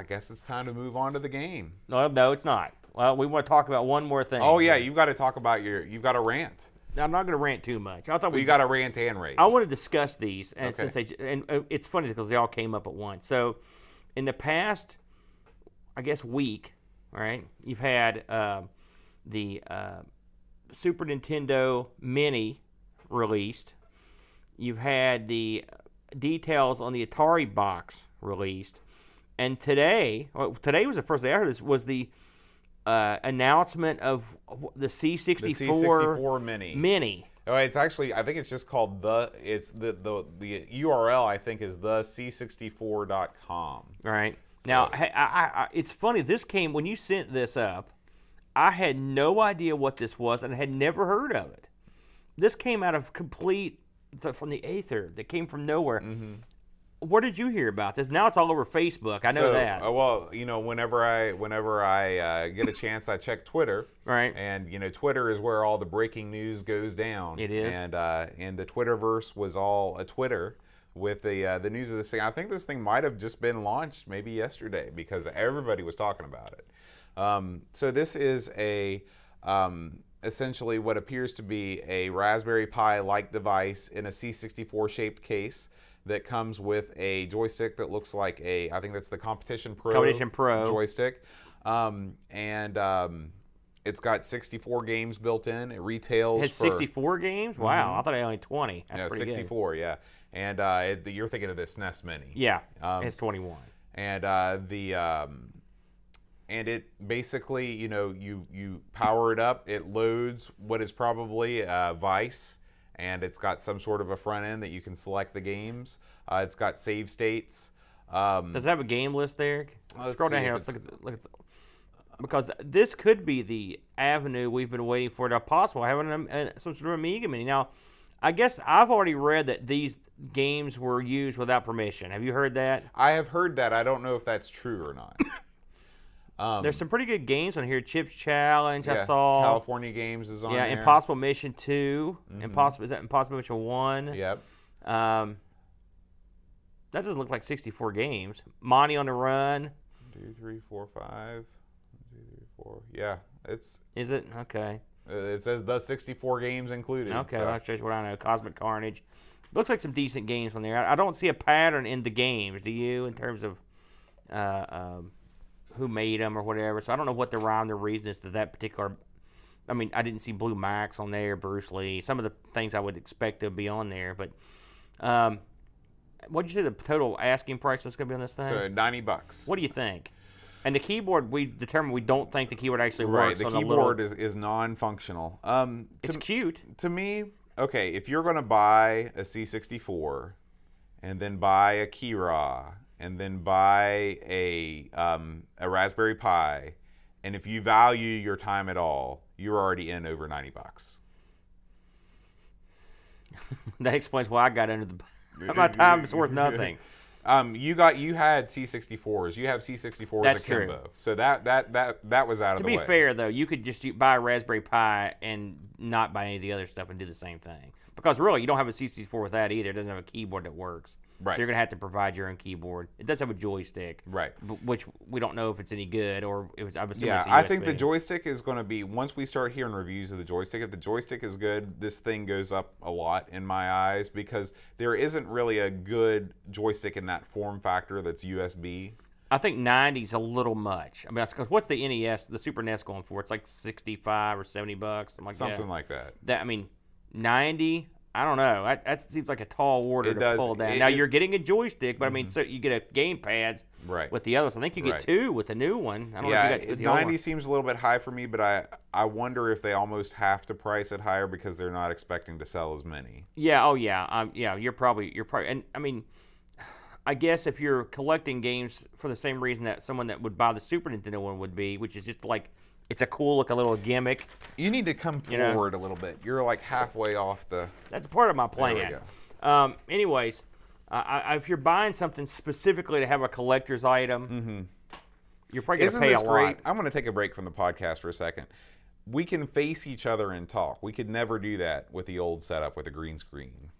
Speaker 4: guess it's time to move on to the game.
Speaker 5: No, it's not. Well, we want to talk about one more thing.
Speaker 4: Oh, yeah. You've got to talk about you've got a rant.
Speaker 5: I'm not going to rant too much. I thought
Speaker 4: you got to rant and rave.
Speaker 5: I want to discuss these. And
Speaker 4: okay.
Speaker 5: And it's funny because they all came up at once. So in the past, I guess, week, right, you've had the Super Nintendo Mini released. You've had the details on the Atari box released. And today was the first day I heard this, was the announcement of the C64,
Speaker 4: the C64 Mini. Oh, it's actually, I think it's just called the URL, I think, is the c64.com.
Speaker 5: Right.
Speaker 4: So.
Speaker 5: Now, I it's funny, this came, when you sent this up, I had no idea what this was and had never heard of it. This came out of from the aether, that came from nowhere.
Speaker 4: Mm-hmm.
Speaker 5: Where did you hear about this? Now it's all over Facebook. I know that.
Speaker 4: Well, whenever I get a chance, I check Twitter.
Speaker 5: Right.
Speaker 4: And Twitter is where all the breaking news goes down.
Speaker 5: It is.
Speaker 4: And the Twitterverse was all a Twitter with the news of this thing. I think this thing might have just been launched maybe yesterday because everybody was talking about it. So this is essentially what appears to be a Raspberry Pi-like device in a C64 shaped case that comes with a joystick that looks like I think that's the Competition Pro joystick. It's got 64 games built in. It retails
Speaker 5: It has 64 games? Wow,
Speaker 4: Mm-hmm.
Speaker 5: I thought it had only 20. That's pretty
Speaker 4: 64, good. Yeah. And you're thinking of the SNES Mini.
Speaker 5: Yeah, it's 21.
Speaker 4: And and it basically, you power it up. It loads what is probably Vice, and it's got some sort of a front end that you can select the games. It's got save states.
Speaker 5: Does it have a game list there? Scroll down here. Let's look at because this could be the avenue we've been waiting for to possible having some sort of Amiga Mini. Now, I guess I've already read that these games were used without permission. Have you heard that?
Speaker 4: I have heard that. I don't know if that's true or not.
Speaker 5: There's some pretty good games on here. Chips Challenge, I
Speaker 4: Yeah,
Speaker 5: saw.
Speaker 4: California Games is on there.
Speaker 5: Impossible Mission 2. Is that Impossible Mission 1?
Speaker 4: Yep.
Speaker 5: That doesn't look like 64 games. Monty on the Run.
Speaker 4: 2, 3, 4, 5. 1, 2, 3, 4. Yeah, it's.
Speaker 5: Is it? Okay.
Speaker 4: It says the 64 games included.
Speaker 5: Okay,
Speaker 4: so.
Speaker 5: that's just what I know. Cosmic Carnage. Looks like some decent games on there. I don't see a pattern in the games, do you, in terms of who made them or whatever. So I don't know what the rhyme or reason is to that particular. I mean, I didn't see Blue Max on there, Bruce Lee. Some of the things I would expect to be on there. But what did you say the total asking price was going to be on this thing?
Speaker 4: So $90.
Speaker 5: What do you think? And the keyboard, we determined we don't think the keyboard actually
Speaker 4: Right,
Speaker 5: works.
Speaker 4: the
Speaker 5: on
Speaker 4: keyboard
Speaker 5: the little,
Speaker 4: is non-functional.
Speaker 5: It's cute.
Speaker 4: To me, okay, if you're going to buy a C64 and then buy a Kira and then buy a Raspberry Pi, and if you value your time at all, you're already in over $90.
Speaker 5: That explains why I got under the. My time is worth nothing.
Speaker 4: You had C64s. You have C64s
Speaker 5: That's
Speaker 4: akimbo.
Speaker 5: true.
Speaker 4: So that was out of
Speaker 5: To
Speaker 4: the
Speaker 5: be
Speaker 4: way.
Speaker 5: fair, though, you could just buy a Raspberry Pi and not buy any of the other stuff and do the same thing. Because really, you don't have a C64 with that either. It doesn't have a keyboard that works.
Speaker 4: Right.
Speaker 5: So you're going to have to provide your own keyboard. It does have a joystick.
Speaker 4: Right.
Speaker 5: Which we don't know if it's any good or if it's, I'm assuming
Speaker 4: Yeah,
Speaker 5: it's a
Speaker 4: I think the
Speaker 5: USB.
Speaker 4: joystick is going to be, once we start hearing reviews of the joystick, if the joystick is good, this thing goes up a lot in my eyes because there isn't really a good joystick in that form factor that's USB.
Speaker 5: I think 90 is a little much. I mean, because what's the NES, the Super NES going for? It's like 65 or $70, something like that.
Speaker 4: Something like that.
Speaker 5: I mean, 90. I don't know. That seems like a tall order
Speaker 4: It
Speaker 5: to
Speaker 4: does.
Speaker 5: pull down. Now you're getting a joystick, but I mean, so you get a gamepads
Speaker 4: Right.
Speaker 5: with the others. I think you get
Speaker 4: Right.
Speaker 5: two with the new one. I don't know
Speaker 4: Yeah,
Speaker 5: if you got two with the old
Speaker 4: 90
Speaker 5: one.
Speaker 4: seems a little bit high for me, but I wonder if they almost have to price it higher because they're not expecting to sell as many.
Speaker 5: Yeah. Oh yeah. Yeah. You're probably. And I mean, I guess if you're collecting games for the same reason that someone that would buy the Super Nintendo one would be, which is just like it's a cool look, a little gimmick.
Speaker 4: You need to come
Speaker 5: You know?
Speaker 4: forward a little bit. You're like halfway off the.
Speaker 5: That's part of my
Speaker 4: There we
Speaker 5: plan. Anyways, if you're buying something specifically to have a collector's item, you're probably going to
Speaker 4: Isn't
Speaker 5: pay
Speaker 4: this
Speaker 5: a
Speaker 4: great?
Speaker 5: lot.
Speaker 4: I'm going to take a break from the podcast for a second. We can face each other and talk. We could never do that with the old setup with a green screen.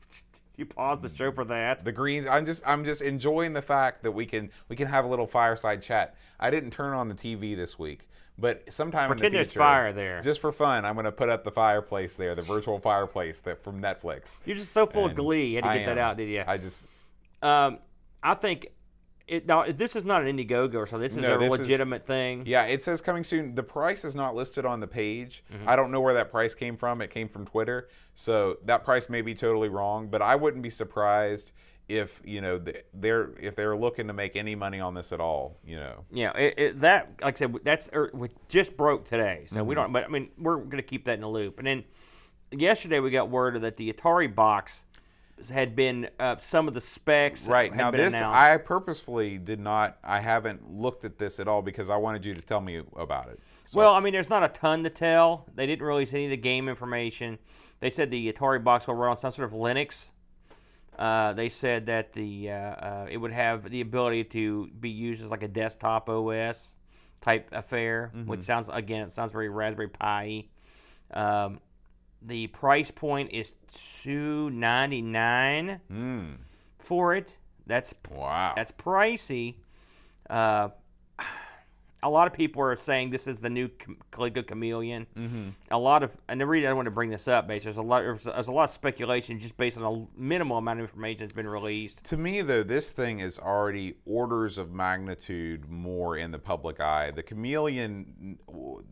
Speaker 5: You pause the show for that.
Speaker 4: The greens. I'm just enjoying the fact that we can have a little fireside chat. I didn't turn on the TV this week, but sometime
Speaker 5: Pretend
Speaker 4: in the
Speaker 5: there's
Speaker 4: future,
Speaker 5: fire there.
Speaker 4: just for fun, I'm going to put up the fireplace there, the virtual fireplace that from Netflix.
Speaker 5: You're just so full of
Speaker 4: And
Speaker 5: glee. You had to
Speaker 4: I
Speaker 5: get that
Speaker 4: am.
Speaker 5: out, did you?
Speaker 4: I just
Speaker 5: I think now this is not an Indiegogo, so this is
Speaker 4: No,
Speaker 5: a
Speaker 4: this is-
Speaker 5: legitimate thing.
Speaker 4: Yeah, it says coming soon. The price is not listed on the page.
Speaker 5: Mm-hmm.
Speaker 4: I don't know where that price came from. It came from Twitter, so that price may be totally wrong. But I wouldn't be surprised if they're looking to make any money on this at all.
Speaker 5: Yeah, that like I said, we just broke today, so
Speaker 4: Mm-hmm.
Speaker 5: we don't. But I mean, we're gonna keep that in the loop. And then yesterday we got word that the Atari box had been some of the specs
Speaker 4: Right
Speaker 5: had
Speaker 4: now,
Speaker 5: been
Speaker 4: this
Speaker 5: announced.
Speaker 4: I purposefully did not. I haven't looked at this at all because I wanted you to tell me about it. So,
Speaker 5: Well, I mean, there's not a ton to tell. They didn't release any of the game information. They said the Atari box will run on some sort of Linux. They said that it would have the ability to be used as like a desktop OS type affair, which sounds very Raspberry Pi-y. The price point is $299 for it. That's
Speaker 4: wow.
Speaker 5: That's pricey. A lot of people are saying this is the new Coleco Chameleon. And the reason I want to bring this up, basically, there's a lot of speculation just based on a minimal amount of information that's been released.
Speaker 4: To me, though, this thing is already orders of magnitude more in the public eye. The Chameleon,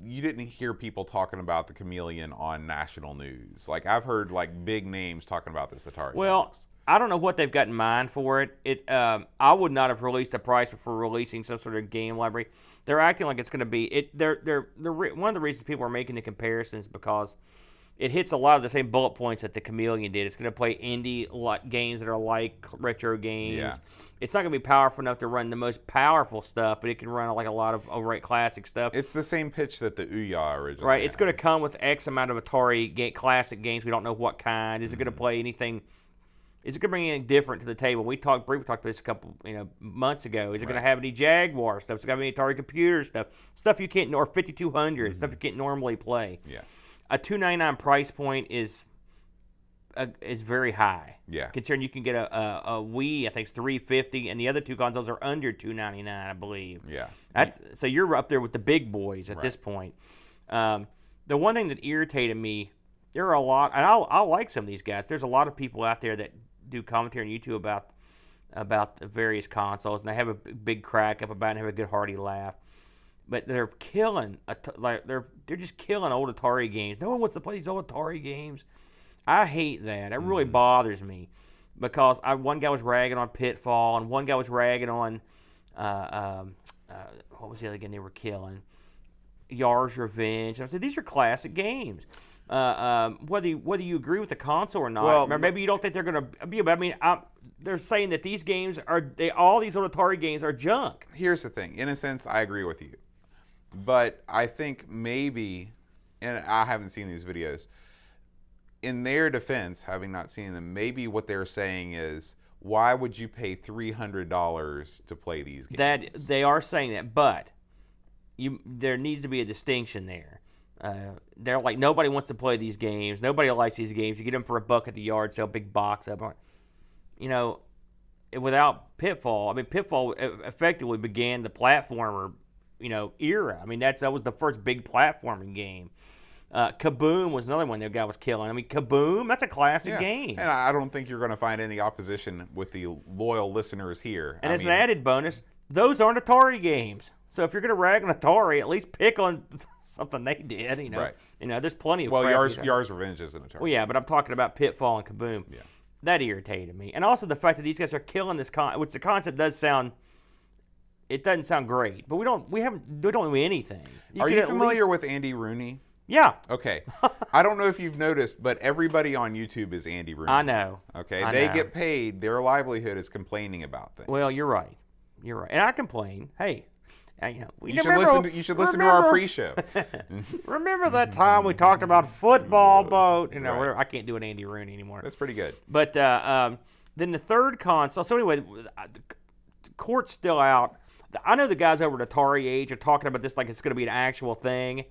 Speaker 4: you didn't hear people talking about the Chameleon on national news. Like, I've heard, like, big names talking about this Atari
Speaker 5: Well,
Speaker 4: box.
Speaker 5: I don't know what they've got in mind for it. I would not have released a price before releasing some sort of game library. They're acting like it's going to be it. They're one of the reasons people are making the comparisons because it hits a lot of the same bullet points that the Chameleon did. It's going to play indie games that are like retro games.
Speaker 4: Yeah.
Speaker 5: It's not going to be powerful enough to run the most powerful stuff, but it can run like a lot of outright classic stuff.
Speaker 4: It's the same pitch that the Ouya originally
Speaker 5: Right. It's
Speaker 4: had.
Speaker 5: going to come with X amount of Atari classic games. We don't know what kind. Is it going to play anything? Is it going to bring anything different to the table? We briefly talked about this a couple months ago. Is it going to have any Jaguar stuff? Is it going to have any Atari computer stuff you can't, or 5200 stuff you can't normally play?
Speaker 4: Yeah.
Speaker 5: A $299 price point is very high.
Speaker 4: Yeah.
Speaker 5: Considering you can get a Wii, I think it's $350, and the other two consoles are under $299, I believe.
Speaker 4: Yeah.
Speaker 5: So you're up there with the big boys at this point. The one thing that irritated me, there are a lot, and I like some of these guys. There's a lot of people out there that do commentary on YouTube about the various consoles, and they have a big crack up about it and have a good hearty laugh. But they're killing, they're just killing old Atari games. No one wants to play these old Atari games. I hate that. It really bothers me because one guy was ragging on Pitfall, and one guy was ragging on what was the other game they were killing? Yar's Revenge. And I said these are classic games. Whether you agree with the console or not,
Speaker 4: Well,
Speaker 5: or maybe you don't think they're going to be. But I mean, they're saying that these games all these old Atari games are junk.
Speaker 4: Here's the thing. In a sense, I agree with you. But I think maybe, and I haven't seen these videos, in their defense, having not seen them, maybe what they're saying is, why would you pay $300 to play these games?
Speaker 5: That they are saying that, but there needs to be a distinction there. They're like, nobody wants to play these games. Nobody likes these games. You get them for $1 at the yard sale, big box up. Without Pitfall, I mean, Pitfall effectively began the platformer, era. I mean, that was the first big platforming game. Kaboom was another one that guy was killing. I mean, Kaboom, that's a classic game.
Speaker 4: And I don't think you're going to find any opposition with the loyal listeners here.
Speaker 5: And as an added bonus, those aren't Atari games. So if you're going to rag on Atari, at least pick on something they did.
Speaker 4: Right.
Speaker 5: There's plenty of.
Speaker 4: Well,
Speaker 5: crap
Speaker 4: Yar's Revenge isn't Atari.
Speaker 5: Well, yeah, but I'm talking about Pitfall and Kaboom.
Speaker 4: Yeah.
Speaker 5: That irritated me, and also the fact that these guys are killing this which the concept doesn't sound great, but we don't do anything.
Speaker 4: Are you familiar with Andy Rooney?
Speaker 5: Yeah.
Speaker 4: Okay. I don't know if you've noticed, but everybody on YouTube is Andy Rooney.
Speaker 5: I know.
Speaker 4: Okay.
Speaker 5: I
Speaker 4: They
Speaker 5: know.
Speaker 4: get paid. Their livelihood is complaining about things.
Speaker 5: Well, you're right. And I complain. Hey,
Speaker 4: You should listen to our pre-show.
Speaker 5: Remember that time we talked about football boat?
Speaker 4: Right.
Speaker 5: I can't do an Andy Rooney anymore.
Speaker 4: That's pretty good.
Speaker 5: But then the third console. So anyway, the court's still out. I know the guys over at Atari Age are talking about this like it's going to be an actual thing.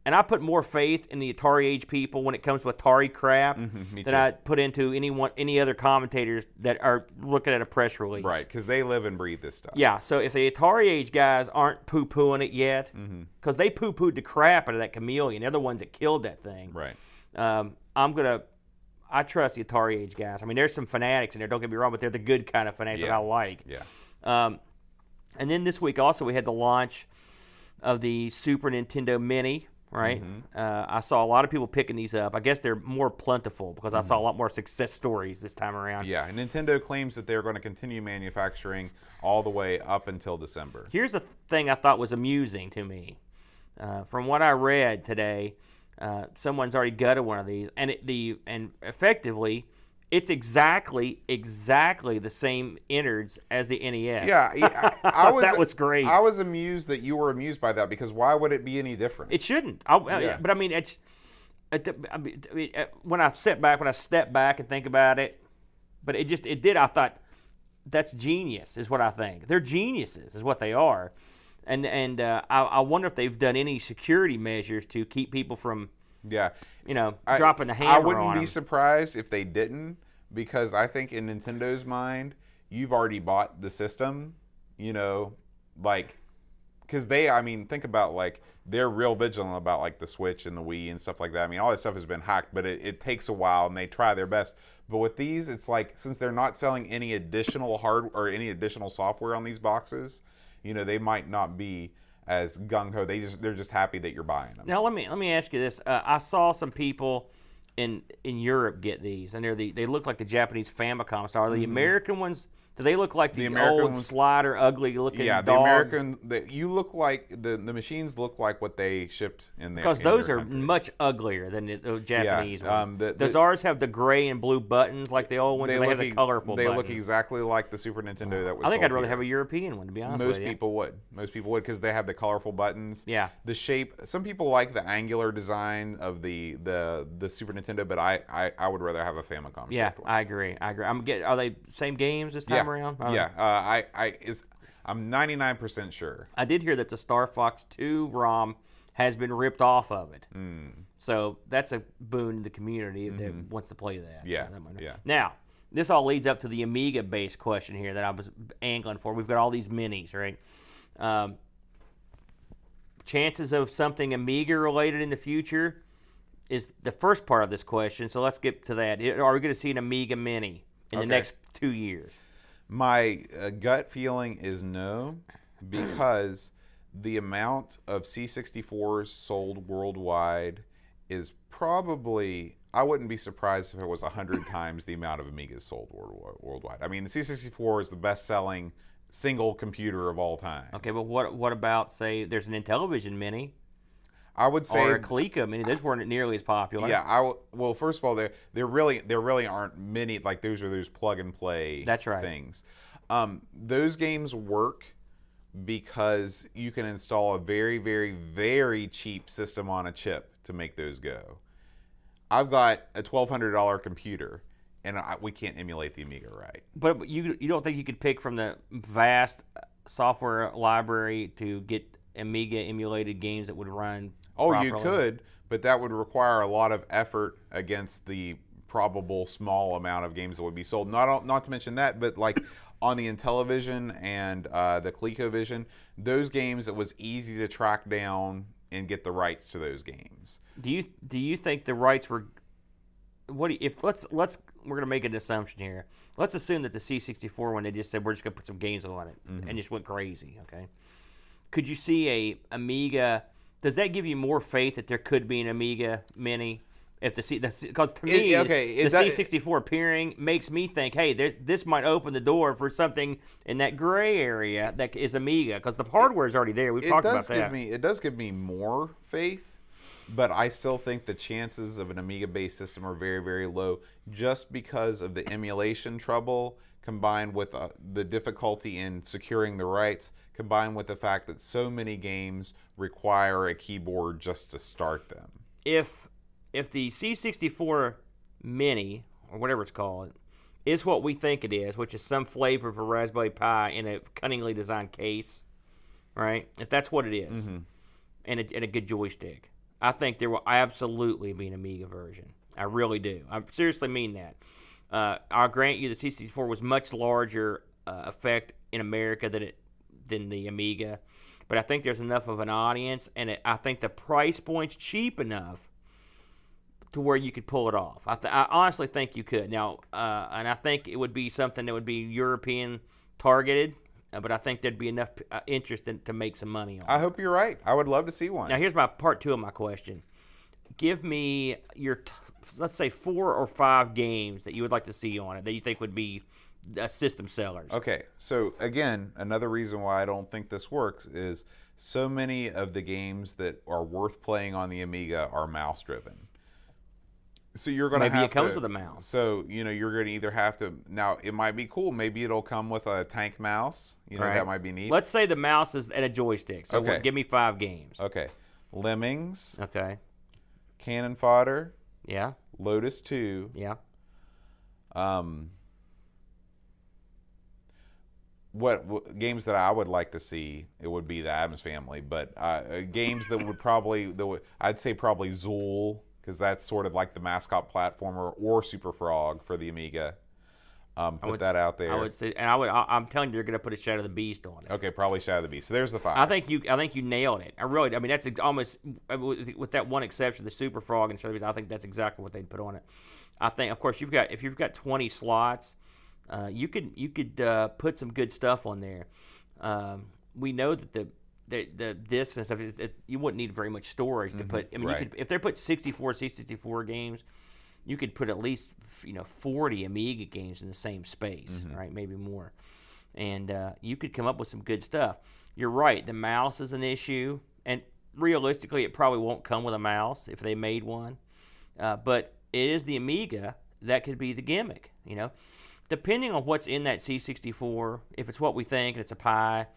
Speaker 5: And I put more faith in the Atari Age people when it comes to Atari crap
Speaker 4: me
Speaker 5: than
Speaker 4: too.
Speaker 5: I put into any other commentators that are looking at a press release.
Speaker 4: Right, because they live and breathe this stuff.
Speaker 5: Yeah, so if the Atari Age guys aren't poo-pooing it yet, because they poo-pooed the crap out of that Chameleon, they're the ones that killed that thing.
Speaker 4: Right.
Speaker 5: I trust the Atari Age guys. I mean, there's some fanatics in there, don't get me wrong, but they're the good kind of fanatics that I like.
Speaker 4: Yeah.
Speaker 5: And then this week also we had the launch of the Super Nintendo Mini. Right, I saw a lot of people picking these up. I guess they're more plentiful because I saw a lot more success stories this time around.
Speaker 4: Yeah, and Nintendo claims that they're going to continue manufacturing all the way up until December.
Speaker 5: Here's the thing I thought was amusing to me. From what I read today, someone's already gutted one of these, and effectively, it's exactly the same innards as the NES.
Speaker 4: Yeah,
Speaker 5: that was great.
Speaker 4: I was amused that you were amused by that because why would it be any different?
Speaker 5: It shouldn't.
Speaker 4: Yeah.
Speaker 5: But I mean, when I step back and think about it, but it did. I thought that's genius, is what I think. They're geniuses, is what they are, and I wonder if they've done any security measures to keep people from.
Speaker 4: Yeah.
Speaker 5: Dropping the hammer
Speaker 4: I
Speaker 5: on
Speaker 4: wouldn't be
Speaker 5: them.
Speaker 4: surprised if they didn't, because I think in Nintendo's mind, you've already bought the system, because think about, they're real vigilant about, the Switch and the Wii and stuff like that. I mean, all that stuff has been hacked, but it takes a while, and they try their best. But with these, it's since they're not selling any additional hardware or any additional software on these boxes, they might not be as gung-ho. They're just happy that you're buying them.
Speaker 5: Now let me ask you this. I saw some people in Europe get these, and they look like the Japanese Famicom style. Are the American ones Do they look like the
Speaker 4: American
Speaker 5: old
Speaker 4: ones-
Speaker 5: slider, ugly looking
Speaker 4: Yeah, the
Speaker 5: dog?
Speaker 4: American. You look like the machines look like what they shipped in there.
Speaker 5: Because those are much uglier than the Japanese ones. Does ours have the gray and blue buttons like the old ones? Or they have the colorful
Speaker 4: They
Speaker 5: buttons?
Speaker 4: look exactly like the Super Nintendo that was
Speaker 5: I think
Speaker 4: sold
Speaker 5: I'd rather
Speaker 4: here.
Speaker 5: have a European one, to be honest
Speaker 4: Most
Speaker 5: with you.
Speaker 4: people would. Most people would because they have the colorful buttons.
Speaker 5: Yeah.
Speaker 4: The shape. Some people like the angular design of the Super Nintendo, but I would rather have a Famicom.
Speaker 5: Yeah,
Speaker 4: shaped one.
Speaker 5: I agree. Are they same games this time around?
Speaker 4: Yeah. I'm 99% sure.
Speaker 5: I did hear that the Star Fox 2 ROM has been ripped off of it. So that's a boon to the community that wants to play that.
Speaker 4: Yeah,
Speaker 5: So that might-
Speaker 4: yeah.
Speaker 5: Now, this all leads up to the Amiga-based question here that I was angling for. We've got all these minis, right? Chances of something Amiga-related in the future is the first part of this question, so let's get to that. Are we going to see an Amiga Mini in the next 2 years?
Speaker 4: My gut feeling is no, because the amount of C64s sold worldwide is probably, I wouldn't be surprised if it was 100 times the amount of Amigas sold worldwide. I mean, the C64 is the best-selling single computer of all time.
Speaker 5: Okay, but what about, say, there's an Intellivision Mini
Speaker 4: I would say,
Speaker 5: or a Coleco Mini? Those weren't nearly as popular.
Speaker 4: yeah. Well, first of all, there really aren't many, like those plug and play.
Speaker 5: That's right.
Speaker 4: Things. Those games work because you can install a very, very, very cheap system on a chip to make those go. I've got a $1,200 computer, and we can't emulate the Amiga right.
Speaker 5: But you don't think you could pick from the vast software library to get Amiga emulated games that would run properly?
Speaker 4: You could, but that would require a lot of effort against the probable small amount of games that would be sold. Not to mention that, but like on the Intellivision and the ColecoVision, those games, it was easy to track down and get the rights to those games.
Speaker 5: Do you think the rights were? We're gonna make an assumption here. Let's assume that the C64 one, they just said we're just gonna put some games on it and just went crazy. Okay. Could you see a Amiga? Does that give you more faith that there could be an Amiga Mini? Because to me, the C64 appearing makes me think, hey, this might open the door for something in that gray area that is Amiga, because the hardware is already there. We've talked about that.
Speaker 4: It does give me more faith, but I still think the chances of an Amiga-based system are very, very low, just because of the emulation trouble combined with the difficulty in securing the rights, combined with the fact that so many games require a keyboard just to start them.
Speaker 5: If the C64 Mini, or whatever it's called, is what we think it is, which is some flavor of a Raspberry Pi in a cunningly designed case, right? If that's what it is, and a good joystick, I think there will absolutely be an Amiga version. I really do. I seriously mean that. I'll grant you the C64 was much larger effect in America than the Amiga, but I think there's enough of an audience, and I think the price point's cheap enough to where you could pull it off. I honestly think you could. Now, and I think it would be something that would be European targeted, but I think there'd be enough interest to make some money on it.
Speaker 4: I hope you're right. I would love to see one.
Speaker 5: Now, here's my part two of my question. Give me your, let's say, 4 or 5 games that you would like to see on it that you think would be system sellers.
Speaker 4: Okay, so again, another reason why I don't think this works is so many of the games that are worth playing on the Amiga are mouse-driven. So you're going to have to...
Speaker 5: Maybe it comes with a mouse.
Speaker 4: So, you're going to either have to... Now, it might be cool. Maybe it'll come with a tank mouse.
Speaker 5: Right.
Speaker 4: That might be neat.
Speaker 5: Let's say the mouse is and a joystick. So
Speaker 4: Okay.
Speaker 5: give me 5 games.
Speaker 4: Okay. Lemmings,
Speaker 5: Okay.
Speaker 4: Cannon Fodder,
Speaker 5: Yeah.
Speaker 4: Lotus 2,
Speaker 5: Yeah.
Speaker 4: what games that I would like to see, it would be the Addams Family, but games that would probably, I'd say probably Zool, because that's sort of like the mascot platformer, or Super Frog for the Amiga. Put that out there.
Speaker 5: I would say, and I'm telling you, they're going to put a Shadow of the Beast on it.
Speaker 4: Okay, probably Shadow of the Beast. So there's the 5.
Speaker 5: I think you nailed it. I mean, that's almost, with that one exception, the Super Frog and Shadow of the Beast, I think that's exactly what they'd put on it. I think, of course, if you've got 20 slots, you could put some good stuff on there. We know that the discs and stuff, you wouldn't need very much storage to put. I mean,
Speaker 4: right.
Speaker 5: if they put 64 C64 games, you could put at least 40 Amiga games in the same space, right? Maybe more, and you could come up with some good stuff. You're right. The mouse is an issue, and realistically, it probably won't come with a mouse if they made one. But it is the Amiga that could be the gimmick, Depending on what's in that C64, if it's what we think and it's a Pi,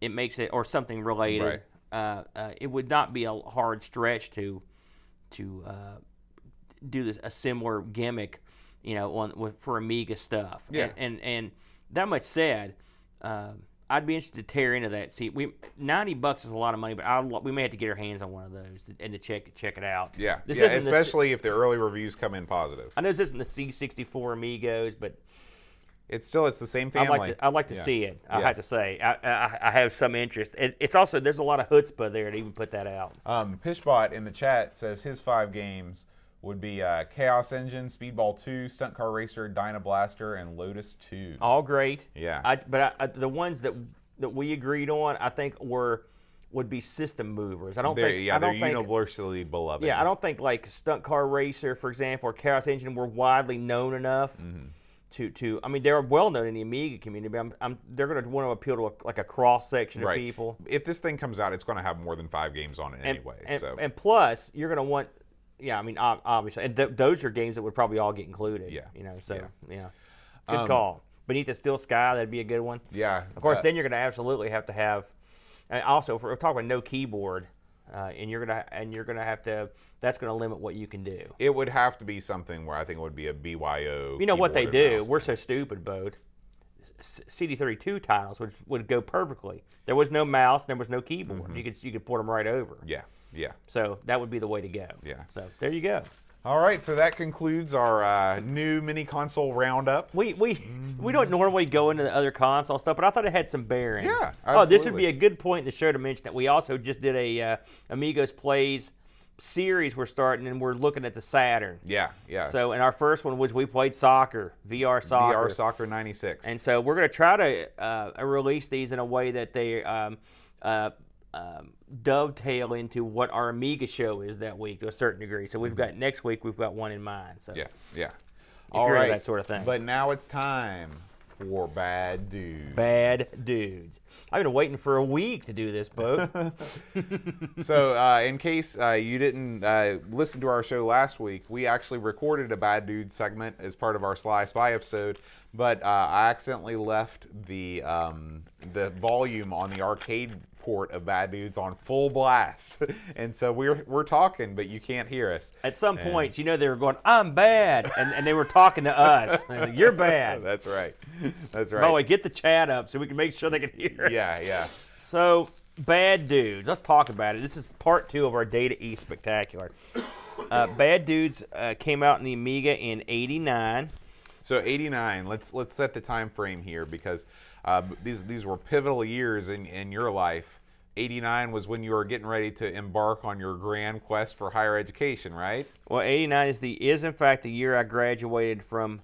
Speaker 5: it makes it, or something related.
Speaker 4: Right.
Speaker 5: It would not be a hard stretch to do a similar gimmick, for Amiga stuff.
Speaker 4: Yeah.
Speaker 5: And that much said, I'd be interested to tear into that. See, $90 is a lot of money, but we may have to get our hands on one of those and to check it out.
Speaker 4: Yeah,
Speaker 5: This
Speaker 4: yeah,
Speaker 5: isn't
Speaker 4: especially if the early reviews come in positive.
Speaker 5: I know this isn't the C64 Amigos, but
Speaker 4: It's the same family.
Speaker 5: I'd like to
Speaker 4: Yeah.
Speaker 5: see it. I
Speaker 4: Yeah.
Speaker 5: have to say, I have some interest. It's also, there's a lot of chutzpah there to even put that out.
Speaker 4: Pishbot in the chat says his 5 games would be Chaos Engine, Speedball 2, Stunt Car Racer, Dyna Blaster, and Lotus 2.
Speaker 5: All great.
Speaker 4: Yeah.
Speaker 5: But the ones that we agreed on, I think would be system movers. I don't think.
Speaker 4: Yeah,
Speaker 5: I
Speaker 4: they're
Speaker 5: don't think,
Speaker 4: universally beloved.
Speaker 5: Yeah, I don't think like Stunt Car Racer, for example, or Chaos Engine were widely known enough to. I mean, they're well known in the Amiga community, but they're going to want to appeal to a cross section of people.
Speaker 4: If this thing comes out, it's going to have more than 5 games on it anyway.
Speaker 5: And plus, you're going to want. Yeah, I mean, obviously, and those are games that would probably all get included.
Speaker 4: Yeah.
Speaker 5: Good call. Beneath the Still Sky, that'd be a good one.
Speaker 4: Yeah.
Speaker 5: Of course, then you're going to absolutely have to have. And also, if we're talking about no keyboard, and you're gonna have to. That's going to limit what you can do.
Speaker 4: It would have to be something where I think it would be a BYO.
Speaker 5: You know what they
Speaker 4: keyboard and
Speaker 5: do?
Speaker 4: mouse
Speaker 5: We're
Speaker 4: thing.
Speaker 5: so stupid, Bode. CD32 titles would go perfectly. There was no mouse, there was no keyboard. You could port them right over.
Speaker 4: Yeah. Yeah.
Speaker 5: So that would be the way to go.
Speaker 4: Yeah.
Speaker 5: So there you go.
Speaker 4: All right, so that concludes our new mini console roundup.
Speaker 5: We don't normally go into the other console stuff, but I thought it had some bearing.
Speaker 4: Yeah,
Speaker 5: Oh, this would
Speaker 4: absolutely.
Speaker 5: be a good point in the show to mention that we also just did a Amigos Plays series we're starting, and we're looking at the Saturn.
Speaker 4: Yeah, yeah.
Speaker 5: So, and our first one was we played soccer, VR soccer.
Speaker 4: VR Soccer 96.
Speaker 5: And so we're going to try to release these in a way that they dovetail into what our Amiga show is that week to a certain degree. So we've got next week we've got one in mind. So
Speaker 4: yeah, yeah.
Speaker 5: you're into that sort of thing.
Speaker 4: But now it's time for Bad Dudes.
Speaker 5: Bad Dudes. I've been waiting for a week to do this, Bo.
Speaker 4: So, in case you didn't listen to our show last week, we actually recorded a Bad Dude segment as part of our Sly Spy episode, but I accidentally left the volume on the arcade port of Bad Dudes on full blast, and so we're talking, but you can't hear us.
Speaker 5: At some point, they were going, "I'm bad," and they were talking to us. They're like, "You're bad."
Speaker 4: That's right. That's right.
Speaker 5: By the way, get the chat up so we can make sure they can hear us.
Speaker 4: Yeah, yeah.
Speaker 5: So, Bad Dudes. Let's talk about it. This is part 2 of our Data East Spectacular. Bad Dudes came out in the Amiga in '89.
Speaker 4: So 89. Let's set the time frame here because these were pivotal years in your life. 89 was when you were getting ready to embark on your grand quest for higher education, right?
Speaker 5: Well, '89 is in fact the year I graduated from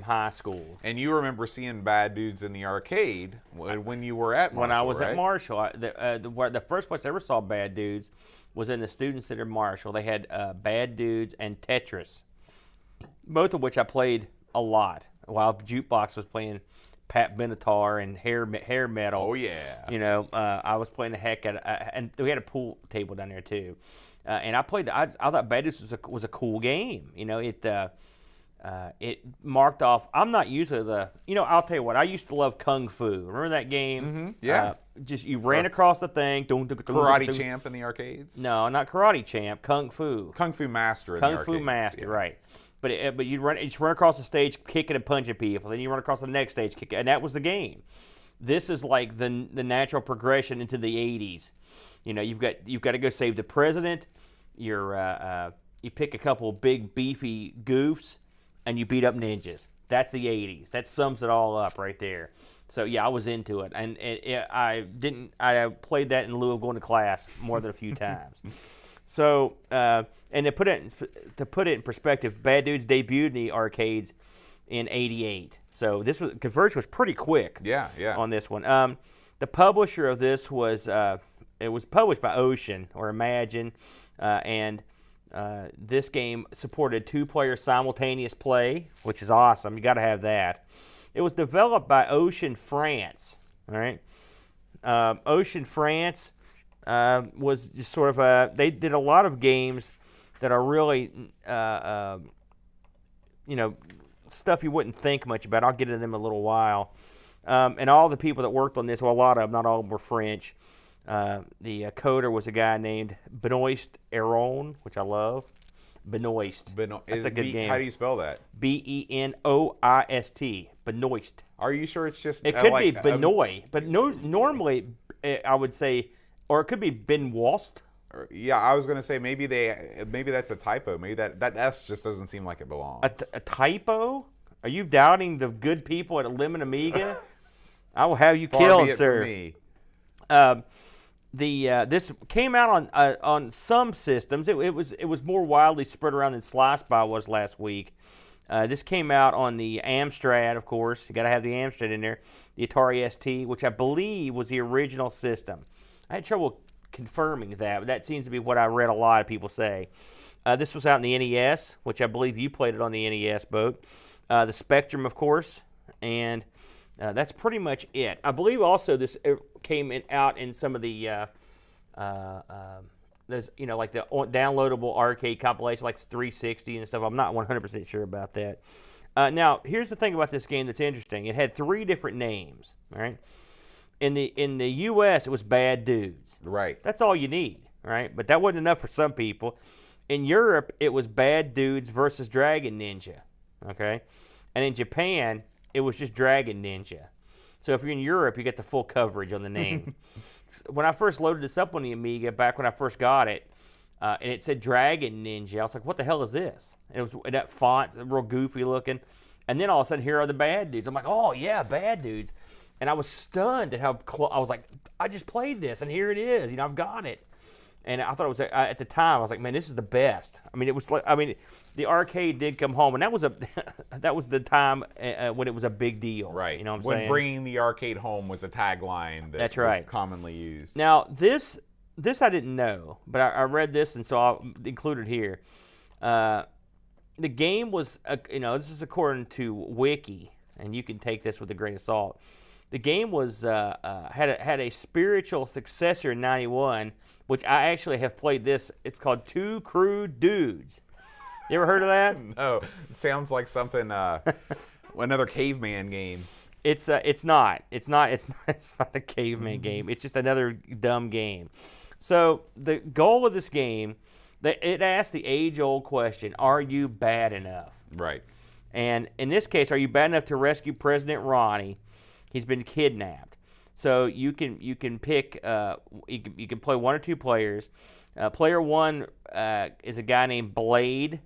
Speaker 5: high school.
Speaker 4: And you remember seeing Bad Dudes in the arcade when you were at Marshall,
Speaker 5: When I was
Speaker 4: right?
Speaker 5: at Marshall, the first place I ever saw Bad Dudes was in the Student Center Marshall. They had Bad Dudes and Tetris, both of which I played a lot while Jukebox was playing Pat Benatar and hair metal.
Speaker 4: Oh yeah.
Speaker 5: I was playing the heck out of, and we had a pool table down there too. And I played. I thought Bad Dudes was a cool game. It marked off. I'm not usually the. I'll tell you what. I used to love Kung Fu. Remember that game?
Speaker 4: Mm-hmm. Yeah.
Speaker 5: Just you ran across the thing.
Speaker 4: Karate Champ in the arcades?
Speaker 5: No, not Karate Champ. Kung Fu.
Speaker 4: Kung Fu Master in the arcades.
Speaker 5: Kung Fu Master,
Speaker 4: yeah.
Speaker 5: right? But you just run across the stage kicking and punching people. Then you run across the next stage kicking, and that was the game. This is like the natural progression into the '80s. You've got to go save the president. You pick a couple of big beefy goofs, and you beat up ninjas. That's the '80s. That sums it all up right there. So yeah, I was into it, and I played that in lieu of going to class more than a few times. So, and to put it in perspective, Bad Dudes debuted in the arcades in '88. So conversion was pretty quick.
Speaker 4: Yeah, yeah.
Speaker 5: On this one, the publisher of this was it was published by Ocean or Imagine, and This game supported 2-player simultaneous play, which is awesome. You got to have that. It was developed by Ocean France. All right, Ocean France was just sort of a. They did a lot of games that are really, stuff you wouldn't think much about. I'll get into them in a little while. And all the people that worked on this, well, a lot of them, not all of them were French. The coder was a guy named Benoist Aron, which I love. Benoist. That's a good game.
Speaker 4: How do you spell that?
Speaker 5: Benoist. Benoist.
Speaker 4: Are you sure it's just?
Speaker 5: It could be Benoit, but no, normally I would say, or it could be Benoist.
Speaker 4: Yeah, I was going to say maybe that's a typo. Maybe that S just doesn't seem like it belongs.
Speaker 5: A typo? Are you doubting the good people at Lemon Amiga? I will have you killed, sir.
Speaker 4: Me.
Speaker 5: This came out on some systems. It was more widely spread around than Slice By was last week. This came out on the Amstrad, of course. You got to have the Amstrad in there. The Atari ST, which I believe was the original system. I had trouble confirming that, but that seems to be what I read a lot of people say. This was out in the NES, which I believe you played it on the NES, boat. The Spectrum, of course, and that's pretty much it. I believe also this came out in some of the there's like the downloadable arcade compilation, like 360 and stuff. I'm not 100% sure about that. Now, here's the thing about this game that's interesting. It had 3 different names. All right, in the U.S. it was Bad Dudes.
Speaker 4: Right.
Speaker 5: That's all you need. Right, but that wasn't enough for some people. In Europe, it was Bad Dudes versus Dragon Ninja. Okay, and in Japan, it was just Dragon Ninja. So if you're in Europe, you get the full coverage on the name. When I first loaded this up on the Amiga, back when I first got it, and it said Dragon Ninja, I was like, what the hell is this? And it was that font, real goofy looking. And then all of a sudden, here are the Bad Dudes. I'm like, oh, yeah, Bad Dudes. And I was stunned at how I was like, I just played this, and here it is. I've got it. And I thought it was, at the time, I was like, man, this is the best. I mean, it was like, the arcade did come home, and that was the time when it was a big deal.
Speaker 4: Right.
Speaker 5: You know what I'm
Speaker 4: when
Speaker 5: saying?
Speaker 4: Bringing the arcade home was a tagline that was commonly used.
Speaker 5: Now, this I didn't know, but I read this, and so I'll include it here. The game was, this is according to Wiki, and you can take this with a grain of salt. The game was had a spiritual successor in '91, which I actually have played this. It's called Two Crude Dudes. You ever heard of that?
Speaker 4: No. It sounds like something, another caveman game.
Speaker 5: It's not. It's not a caveman game. It's just another dumb game. So the goal of this game, it asks the age-old question, are you bad enough?
Speaker 4: Right.
Speaker 5: And in this case, are you bad enough to rescue President Ronnie? He's been kidnapped. So you can pick, you can play 1 or 2 players. Player 1 is a guy named Blade,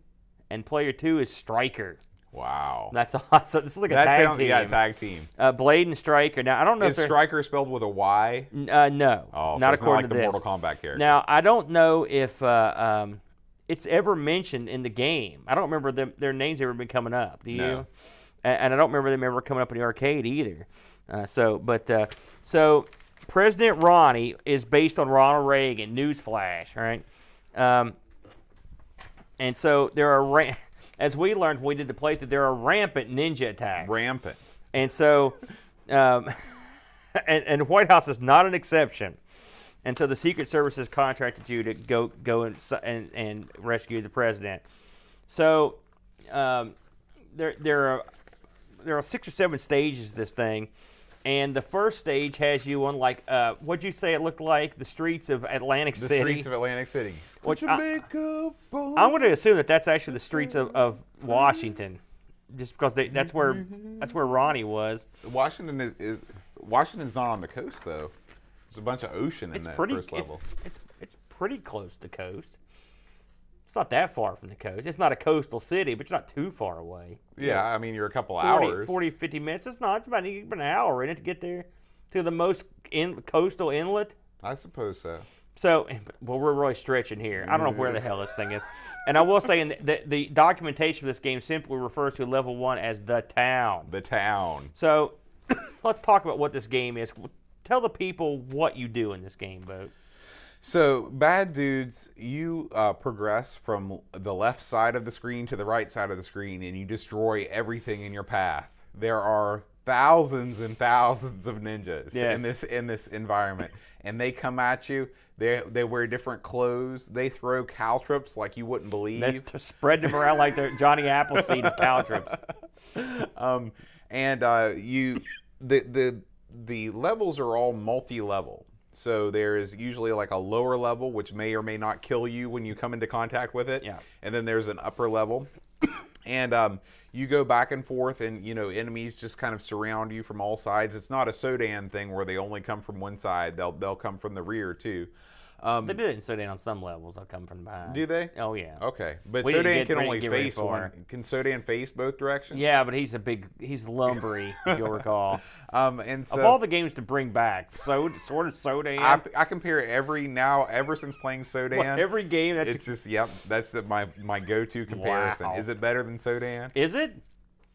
Speaker 5: and player 2 is Striker.
Speaker 4: Wow.
Speaker 5: That's awesome. This is like a tag team.
Speaker 4: Yeah, tag team.
Speaker 5: Blade and Striker. Now, I don't know
Speaker 4: if Striker spelled with a Y?
Speaker 5: No.
Speaker 4: Oh,
Speaker 5: not
Speaker 4: so
Speaker 5: according
Speaker 4: it's not like
Speaker 5: to
Speaker 4: the
Speaker 5: this.
Speaker 4: Mortal Kombat character.
Speaker 5: Now, I don't know if it's ever mentioned in the game. I don't remember their names ever been coming up. Do you?
Speaker 4: No.
Speaker 5: And I don't remember them ever coming up in the arcade either. So President Ronnie is based on Ronald Reagan. Newsflash, right? And so there are, as we learned when we did the playthrough, there are rampant ninja attacks.
Speaker 4: Rampant.
Speaker 5: And so, and White House is not an exception. And so the Secret Service has contracted you to go and rescue the president. So there are 6 or 7 stages to this thing. And the first stage has you on, like, what'd you say it looked like? The streets of Atlantic City.
Speaker 4: The streets of Atlantic City.
Speaker 5: I'm going to assume that that's actually the streets of Washington, just because that's where Ronnie was.
Speaker 4: Washington's not on the coast, though. There's a bunch of ocean in that first level.
Speaker 5: It's pretty close to the coast. It's not that far from the coast. It's not a coastal city, but you're not too far away.
Speaker 4: Yeah, I mean, you're a couple hours.
Speaker 5: 40, 50 minutes. It's about an hour in it to get there to the most coastal inlet.
Speaker 4: I suppose so.
Speaker 5: So, well, we're really stretching here. I don't know where the hell this thing is. And I will say, the documentation for this game simply refers to level 1 as the town.
Speaker 4: The town.
Speaker 5: So, let's talk about what this game is. Tell the people what you do in this game, Boat.
Speaker 4: So, Bad Dudes, you progress from the left side of the screen to the right side of the screen, and you destroy everything in your path. There are thousands and thousands of ninjas in this environment, and they come at you. They wear different clothes. They throw caltrops like you wouldn't believe.
Speaker 5: They spread them around like they're Johnny Appleseed of caltrops.
Speaker 4: The levels are all multi-level. So there is usually like a lower level, which may or may not kill you when you come into contact with it.
Speaker 5: Yeah.
Speaker 4: And then there's an upper level. And you go back and forth, and enemies just kind of surround you from all sides. It's not a Sodan thing where they only come from one side. They'll come from the rear too.
Speaker 5: They do it in Sodan on some levels. They'll come from behind.
Speaker 4: Do they?
Speaker 5: Oh yeah.
Speaker 4: Okay, but
Speaker 5: We didn't
Speaker 4: Sodan
Speaker 5: get-
Speaker 4: can
Speaker 5: we
Speaker 4: only
Speaker 5: didn't get very
Speaker 4: face
Speaker 5: far.
Speaker 4: one. Can Sodan face both directions?
Speaker 5: Yeah, but he's lumbery, if you'll recall.
Speaker 4: And so
Speaker 5: Of all the games to bring back, sort of Sodan.
Speaker 4: I compare ever since playing Sodan.
Speaker 5: Every game that's
Speaker 4: It's just that's my go-to comparison.
Speaker 5: Wow.
Speaker 4: Is it better than Sodan?
Speaker 5: is it?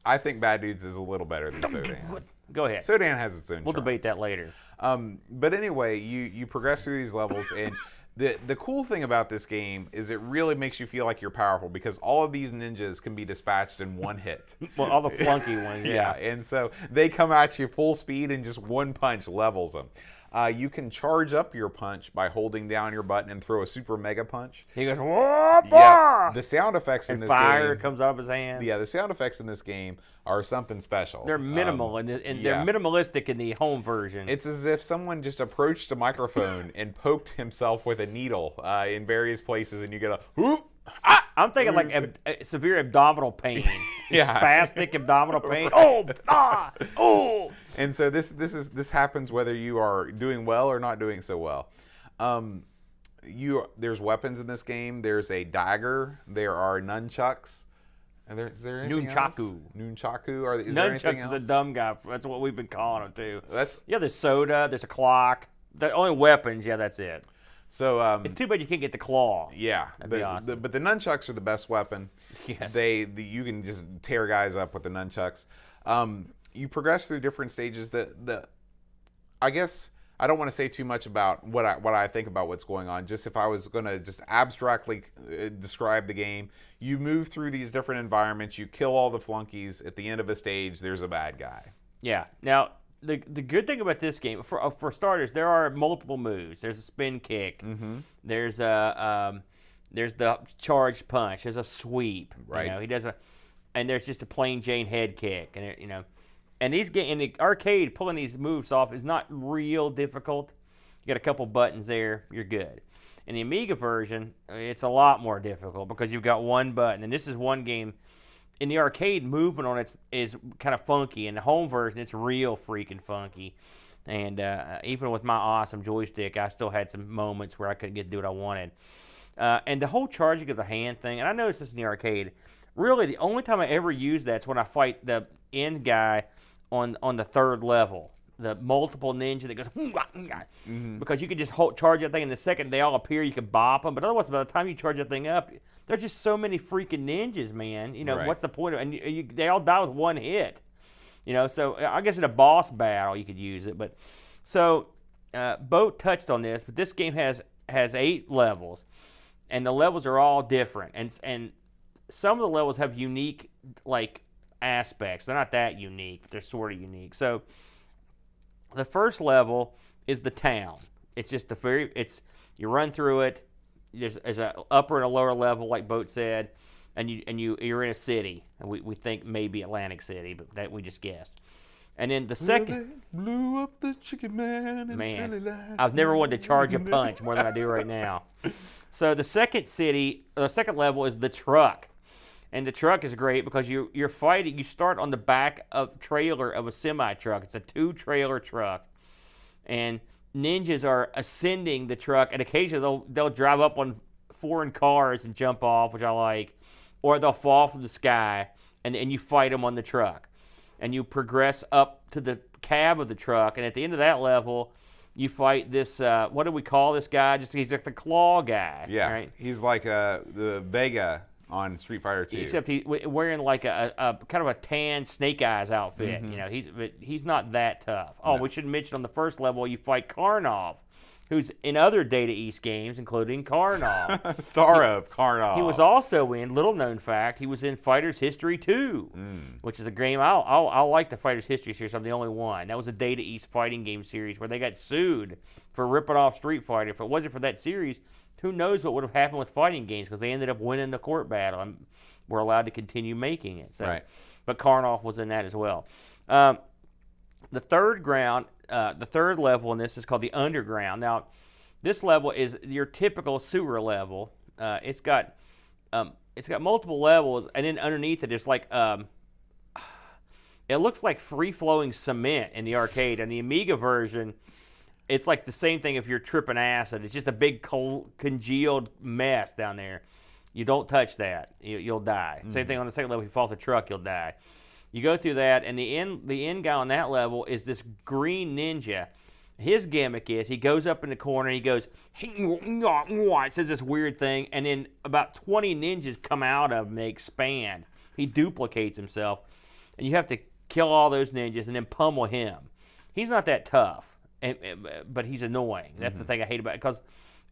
Speaker 4: I think Bad Dudes is a little better than Sodan.
Speaker 5: Go ahead.
Speaker 4: Sodan has its own.
Speaker 5: We'll debate that
Speaker 4: charms.
Speaker 5: later.
Speaker 4: But anyway, you progress through these levels, and the cool thing about this game is it really makes you feel like you're powerful because all of these ninjas can be dispatched in one hit.
Speaker 5: Well, all the flunky ones. Yeah.
Speaker 4: And so they come at you full speed, and just one punch levels them. You can charge up your punch by holding down your button and throw a super mega punch.
Speaker 5: He goes, whoa,
Speaker 4: Yeah, the sound effects in
Speaker 5: and
Speaker 4: this
Speaker 5: fire
Speaker 4: game.
Speaker 5: comes out of his hand.
Speaker 4: Yeah, the sound effects in this game are something special.
Speaker 5: They're minimal, and
Speaker 4: yeah.
Speaker 5: they're minimalistic in the home version.
Speaker 4: It's as if someone just approached a microphone and poked himself with a needle in various places, and you get a whoop.
Speaker 5: I'm thinking like severe abdominal pain.
Speaker 4: Yeah.
Speaker 5: Spastic abdominal pain. Oh.
Speaker 4: And so this happens whether you are doing well or not doing so well. There's weapons in this game. There's a dagger. There are nunchucks. Is there anything else? Nunchaku. Is there anything
Speaker 5: Nunchucks
Speaker 4: else?
Speaker 5: is a dumb guy. That's what we've been calling him too.
Speaker 4: That's
Speaker 5: There's soda. There's a clock. The only weapons. Yeah, that's it.
Speaker 4: so.
Speaker 5: It's too bad you can't get the claw.
Speaker 4: Yeah,
Speaker 5: be awesome.
Speaker 4: but the nunchucks are the best weapon.
Speaker 5: Yes.
Speaker 4: You can just tear guys up with the nunchucks. You progress through different stages. I guess I don't want to say too much about what I think about what's going on. Just if I was going to just abstractly describe the game, you move through these different environments. You kill all the flunkies. At the end of a stage, there's a bad guy.
Speaker 5: Yeah. Now, the good thing about this game, for starters, there are multiple moves. There's a spin kick. Mm-hmm. There's the charge punch. There's a sweep.
Speaker 4: Right.
Speaker 5: He does and there's just a plain Jane head kick, and and in the arcade, pulling these moves off is not real difficult. You got a couple buttons there, you're good. In the Amiga version, it's a lot more difficult because you've got one button, and this is one game. In the arcade, movement on it is kind of funky. In the home version, it's real freaking funky. And even with my awesome joystick, I still had some moments where I couldn't get to do what I wanted. And the whole charging of the hand thing, and I noticed this in the arcade, really the only time I ever use that is when I fight the end guy on the third level. The multiple ninja that goes, because you can just charge that thing, and the second they all appear, you can bop them. But otherwise, by the time you charge that thing up, there's just so many freaking ninjas, man.
Speaker 4: Right.
Speaker 5: What's the point of it? And they all die with one hit. So I guess in a boss battle you could use it. But so Boat touched on this, but this game has 8 levels, and the levels are all different. And some of the levels have unique aspects. They're not that unique, but they're sort of unique. So the first level is the town. It's just you run through it. There's an upper and a lower level, like Boat said, and you're in a city. And we think maybe Atlantic City, but that we just guessed. And then the second,
Speaker 4: blew up the chicken man.
Speaker 5: I've never wanted to charge a punch more than I do right now. So the second level is the truck. And the truck is great because you're fighting. You start on the back of trailer of a semi truck. It's a 2-trailer truck, and ninjas are ascending the truck. And occasionally they'll drive up on foreign cars and jump off, which I like, or they'll fall from the sky, and you fight them on the truck. And you progress up to the cab of the truck, and at the end of that level, you fight this. What do we call this guy? He's like the claw guy.
Speaker 4: Yeah,
Speaker 5: right?
Speaker 4: He's like the Vega on Street Fighter 2.
Speaker 5: Except he's wearing like a kind of a tan Snake Eyes outfit.
Speaker 4: Mm-hmm.
Speaker 5: He's not that tough. Oh,
Speaker 4: No.
Speaker 5: we should mention on the first level you fight Karnov. who's in other Data East games, including Karnov.
Speaker 4: Star of Karnov.
Speaker 5: He was also in, little known fact, he was in Fighter's History 2, which is a game, I like the Fighter's History series, I'm the only one. That was a Data East fighting game series where they got sued for ripping off Street Fighter. If it wasn't for that series, who knows what would have happened with fighting games, because they ended up winning the court battle and were allowed to continue making it. So,
Speaker 4: right.
Speaker 5: But Karnov was in that as well. The third level in this is called the Underground. Now, this level is your typical sewer level. It's got multiple levels, and then underneath it is like it looks like free-flowing cement in the arcade. And the Amiga version, it's like the same thing if you're tripping acid. It's just a big congealed mess down there. You don't touch that, you'll die. Same thing on the second level. If you fall off the truck, you'll die. You go through that, and the end guy on that level is this green ninja. His gimmick is he goes up in the corner, he goes, it says this weird thing, and then about 20 ninjas come out of him, they expand. He duplicates himself, and you have to kill all those ninjas and then pummel him. He's not that tough, but he's annoying. That's the thing I hate about it, because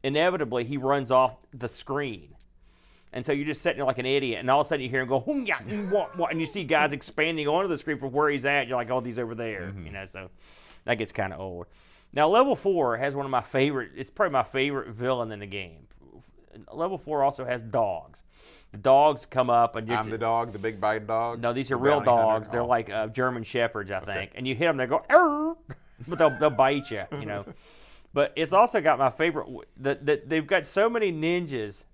Speaker 5: inevitably he runs off the screen. And so you're just sitting there like an idiot, and all of a sudden you hear him go, and you see guys expanding onto the screen from where he's at. You're like, oh, he's over there, so that gets kind of old. Now, level 4 has one of my favorite, it's probably my favorite villain in the game. Level 4 also has dogs. The dogs come up and
Speaker 4: I'm the dog, the big bad dog.
Speaker 5: No, these are real dogs. They're like German shepherds, I think. And you hit them, they go, arr! But they'll bite you, But it's also got my favorite, they've got so many ninjas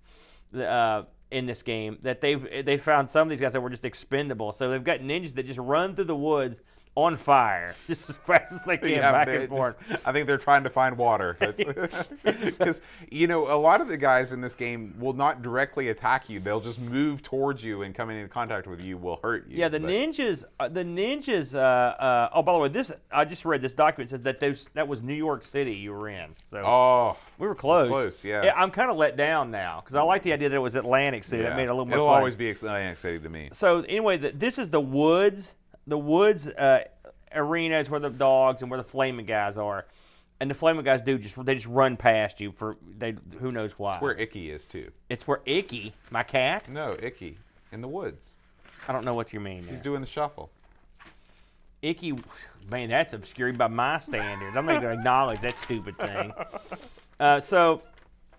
Speaker 5: in this game that they found some of these guys that were just expendable. So they've got ninjas that just run through the woods on fire, just as fast as they can, back and forth.
Speaker 4: I think they're trying to find water. Because, a lot of the guys in this game will not directly attack you. They'll just move towards you, and coming into contact with you will hurt you.
Speaker 5: Yeah, the ninjas, oh, by the way, I just read this document says that was New York City you were in. So we were close.
Speaker 4: Close, yeah.
Speaker 5: I'm kind of let down now, because I like the idea that it was Atlantic City. That made it a little more
Speaker 4: It'll
Speaker 5: fun.
Speaker 4: always be Atlantic City to me.
Speaker 5: So anyway, this is the woods. The woods arena is where the dogs and where the flaming guys are, and the flaming guys they just run past you who knows why.
Speaker 4: It's where Icky is too.
Speaker 5: It's where Icky, my cat.
Speaker 4: No, Icky in the woods.
Speaker 5: I don't know what you mean.
Speaker 4: He's doing the shuffle.
Speaker 5: Icky, man, that's obscure by my standards. I'm not going to acknowledge that stupid thing. So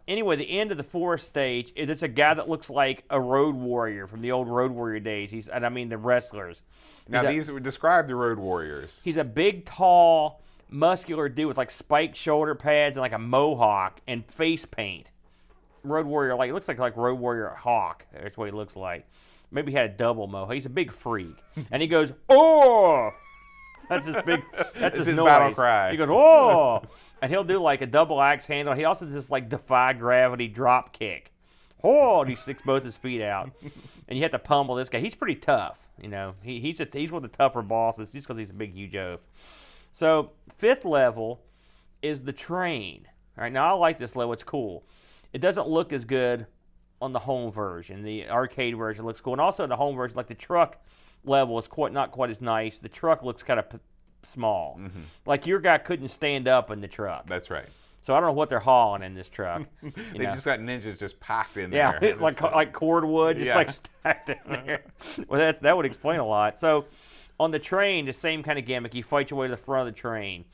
Speaker 5: anyway, the end of the fourth stage is it's a guy that looks like a road warrior from the old Road Warrior days. The wrestlers.
Speaker 4: Now, these would describe the Road Warriors.
Speaker 5: He's a big, tall, muscular dude with like spiked shoulder pads and like a mohawk and face paint. Road Warrior, like, it looks like Road Warrior Hawk. That's what he looks like. Maybe he had a double mohawk. He's a big freak. And he goes, oh! That's his big, that's his noise.
Speaker 4: Battle cry.
Speaker 5: He goes, oh! And he'll do like a double axe handle. He also does this like defy gravity drop kick. Oh! And he sticks both his feet out. And you have to pummel this guy. He's pretty tough. He's one of the tougher bosses just because he's a big, huge oaf. So, fifth level is the train. All right, now I like this level. It's cool. It doesn't look as good on the home version. The arcade version looks cool. And also the home version, like the truck level is not quite as nice. The truck looks kind of small. Mm-hmm. Like your guy couldn't stand up in the truck.
Speaker 4: That's right.
Speaker 5: So I don't know what they're hauling in this truck.
Speaker 4: They just got ninjas just packed in
Speaker 5: there. Yeah, like cordwood, just like stacked in there. Well, that would explain a lot. So on the train, the same kind of gimmick. You fight your way to the front of the train.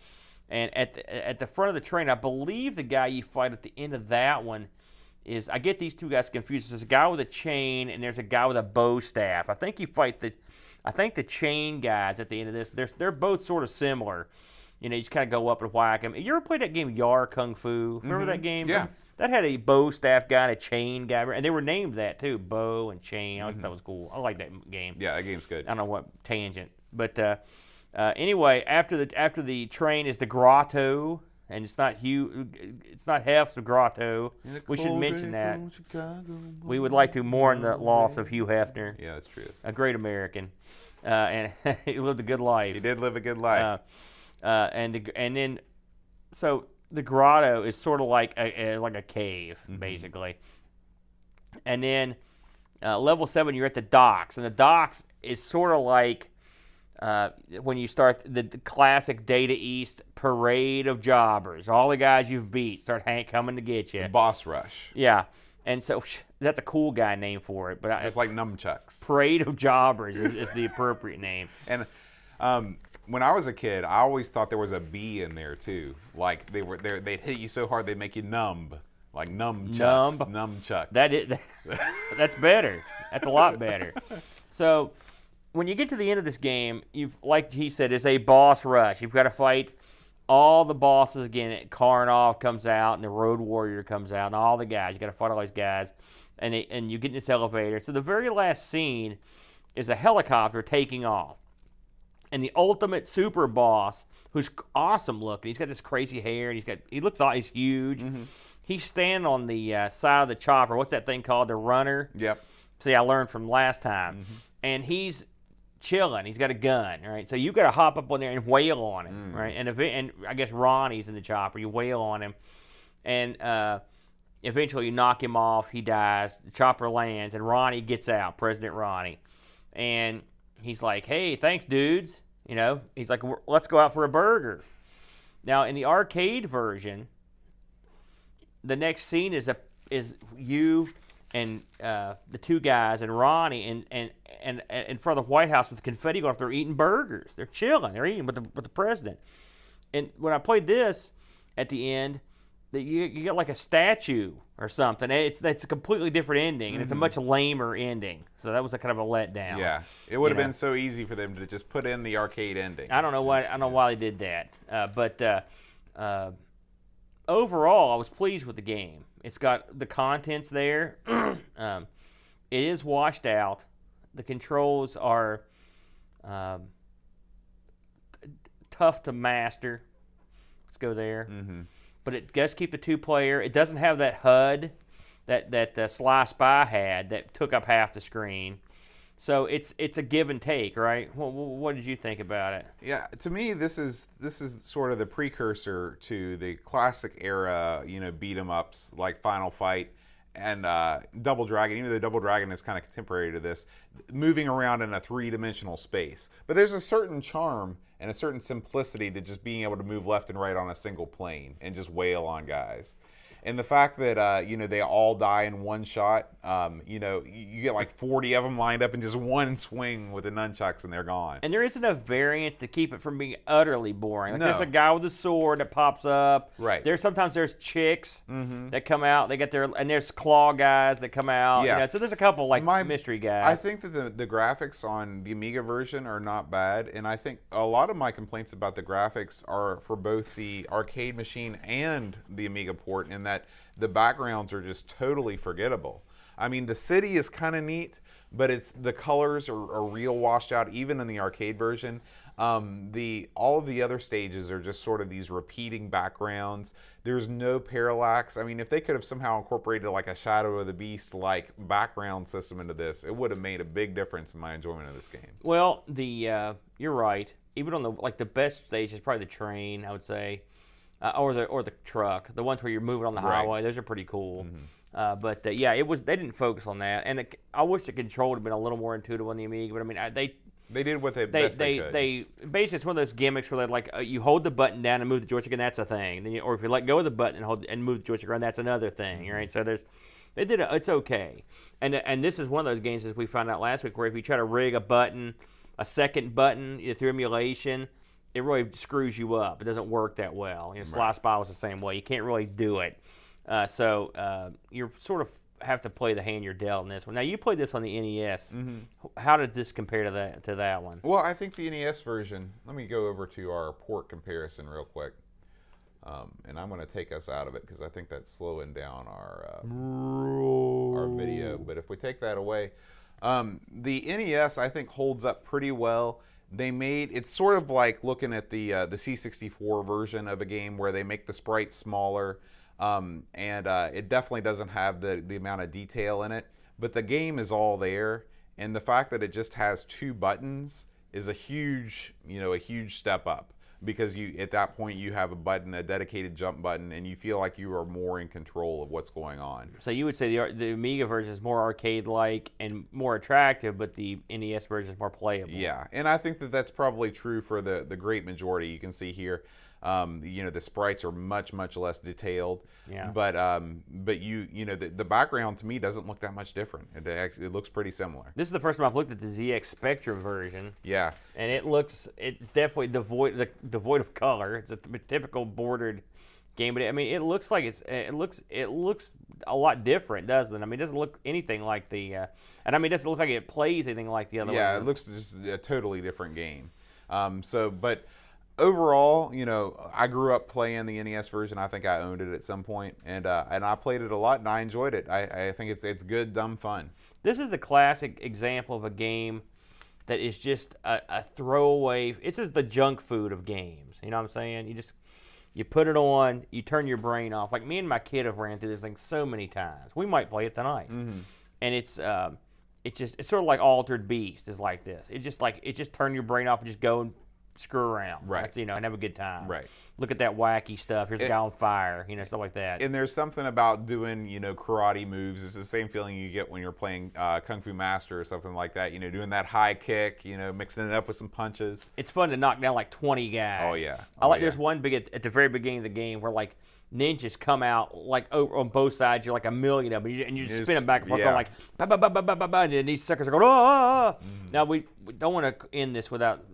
Speaker 5: And at the front of the train, I believe the guy you fight at the end of that one is, I get these two guys confused. There's a guy with a chain and there's a guy with a bow staff. I think you fight the chain guys at the end of this. They're both sort of similar. You just kind of go up and whack them. You ever played that game Yar Kung Fu? Remember that game?
Speaker 4: Yeah.
Speaker 5: That had a bow staff guy and a chain guy, and they were named that too, bow and chain. I always thought that was cool. I like that game.
Speaker 4: Yeah, that game's good.
Speaker 5: I don't know what tangent, but anyway, after the train is the grotto, and it's not Hef's the grotto. We should mention that. We would like to mourn the loss of Hugh Hefner.
Speaker 4: Yeah, that's true.
Speaker 5: A great American, and he lived a good life.
Speaker 4: He did live a good life.
Speaker 5: And then, so the grotto is sort of like a cave, basically. And then level 7, you're at the docks, and the docks is sort of like when you start the classic Data East parade of jobbers, all the guys you've beat start coming to get you.
Speaker 4: Boss rush.
Speaker 5: Yeah, and so that's a cool guy name for it. But
Speaker 4: Just like nunchucks.
Speaker 5: parade of jobbers is the appropriate name.
Speaker 4: And when I was a kid, I always thought there was a B in there too. Like they'd hit you so hard they'd make you numb. Like nunchucks. Nunchucks.
Speaker 5: That's better. That's a lot better. So when you get to the end of this game, like he said, it's a boss rush. You've got to fight all the bosses again. Karnov comes out, and the Road Warrior comes out, and all the guys. You got to fight all those guys, and you get in this elevator. So the very last scene is a helicopter taking off. And the ultimate super boss, who's awesome looking, he's got this crazy hair, and he's huge.
Speaker 4: Mm-hmm.
Speaker 5: He's standing on the side of the chopper. What's that thing called? The runner.
Speaker 4: Yep.
Speaker 5: See, I learned from last time.
Speaker 4: Mm-hmm.
Speaker 5: And he's chilling. He's got a gun, right? So you got to hop up on there and wail on him, right? And I guess Ronnie's in the chopper. You wail on him, and eventually you knock him off. He dies. The chopper lands, and Ronnie gets out. President Ronnie, and he's like, "Hey, thanks, dudes." You know, he's like, "Let's go out for a burger." Now, in the arcade version, the next scene is you and the two guys and Ronnie and in front of the White House with confetti going off. They're eating burgers. They're chilling. They're eating with the president. And when I played this, at the end, you get like a statue or something. It's a completely different ending, and it's a much lamer ending. So that was a kind of a letdown.
Speaker 4: Yeah, it would have been so easy for them to just put in the arcade ending.
Speaker 5: I don't know why. I don't know why they did that. But overall, I was pleased with the game. It's got the contents there. It is washed out. The controls are tough to master. Let's go there.
Speaker 4: Mm-hmm.
Speaker 5: But it does keep the two-player. It doesn't have that HUD that Sly Spy had that took up half the screen. So it's a give and take, right? What did you think about it?
Speaker 4: Yeah, to me, this is sort of the precursor to the classic era, beat 'em ups like Final Fight and Double Dragon. Even though Double Dragon is kind of contemporary to this, moving around in a three-dimensional space. But there's a certain charm and a certain simplicity to just being able to move left and right on a single plane and just wail on guys. And the fact that, they all die in one shot, you get like 40 of them lined up in just one swing with the nunchucks and they're gone.
Speaker 5: And there isn't a variance to keep it from being utterly boring. Like
Speaker 4: No.
Speaker 5: There's a guy with a sword that pops up.
Speaker 4: Right.
Speaker 5: Sometimes there's chicks that come out. And there's claw guys that come out.
Speaker 4: Yeah.
Speaker 5: So there's a couple mystery guys.
Speaker 4: I think that the graphics on the Amiga version are not bad, and I think a lot of my complaints about the graphics are for both the arcade machine and the Amiga port, in that the backgrounds are just totally forgettable. I mean, the city is kind of neat, but the colors are real washed out, even in the arcade version. All of the other stages are just sort of these repeating backgrounds. There's no parallax. I mean, if they could have somehow incorporated like a Shadow of the Beast like background system into this, it would have made a big difference in my enjoyment of this game.
Speaker 5: Well, you're right. Even on the best stage is probably the train, I would say, or the truck. The ones where you're moving on the highway, those are pretty cool. Mm-hmm. But they didn't focus on that, and I wish the control would have been a little more intuitive on the Amiga. But I mean,
Speaker 4: they did what they could.
Speaker 5: They basically, it's one of those gimmicks where they you hold the button down and move the joystick, and that's a thing. Then or if you let go of the button and move the joystick around, that's another thing, right? So it's okay. And this is one of those games, as we found out last week, where if you try to rig a second button through emulation, it really screws you up. It doesn't work that well. Sly Spy was the same way. You can't really do it. So you sort of have to play the hand you're dealt in this one. Now, you played this on the NES. Mm-hmm. How did this compare to that one?
Speaker 4: Well, I think the NES version, let me go over to our port comparison real quick. And I'm going to take us out of it because I think that's slowing down our video. But if we take that away, the NES, I think, holds up pretty well. It's sort of like looking at the C64 version of a game where they make the sprites smaller, and it definitely doesn't have the amount of detail in it, but the game is all there, and the fact that it just has two buttons is a huge step up. because at that point you have a dedicated jump button, and you feel like you are more in control of what's going on.
Speaker 5: So you would say the Amiga version is more arcade-like and more attractive, but the NES version is more playable.
Speaker 4: Yeah, and I think that that's probably true for the great majority. You can see here, the sprites are much less detailed.
Speaker 5: Yeah.
Speaker 4: But the background to me doesn't look that much different. It looks pretty similar.
Speaker 5: This is the first time I've looked at the ZX Spectrum version.
Speaker 4: Yeah.
Speaker 5: And it's definitely devoid of color. It's a typical bordered game, but I mean, it looks like it looks a lot different, doesn't it? I mean, it doesn't look anything like the, and I mean, it doesn't look like it plays anything like the other one.
Speaker 4: Yeah, it looks just a totally different game. But overall, I grew up playing the NES version. I think I owned it at some point, and I played it a lot, and I enjoyed it. I think it's good, dumb fun.
Speaker 5: This is the classic example of a game that is just a throwaway. It's just the junk food of games. You know what I'm saying? You put it on, you turn your brain off. Like me and my kid have ran through this thing so many times. We might play it tonight, and it's sort of like Altered Beast is like this. It just turn your brain off and just go and screw around,
Speaker 4: right?
Speaker 5: And have a good time,
Speaker 4: right?
Speaker 5: Look at that wacky stuff. Here's a guy on fire, stuff like that.
Speaker 4: And there's something about doing, karate moves. It's the same feeling you get when you're playing Kung Fu Master or something like that. Doing that high kick, mixing it up with some punches.
Speaker 5: It's fun to knock down like 20 guys.
Speaker 4: Oh yeah.
Speaker 5: There's one big at the very beginning of the game where like ninjas come out like over on both sides. You're like a million of them, and you just spin them back and forth, going like ba ba ba ba ba ba ba, and these suckers are going oh. Now we don't want to end this without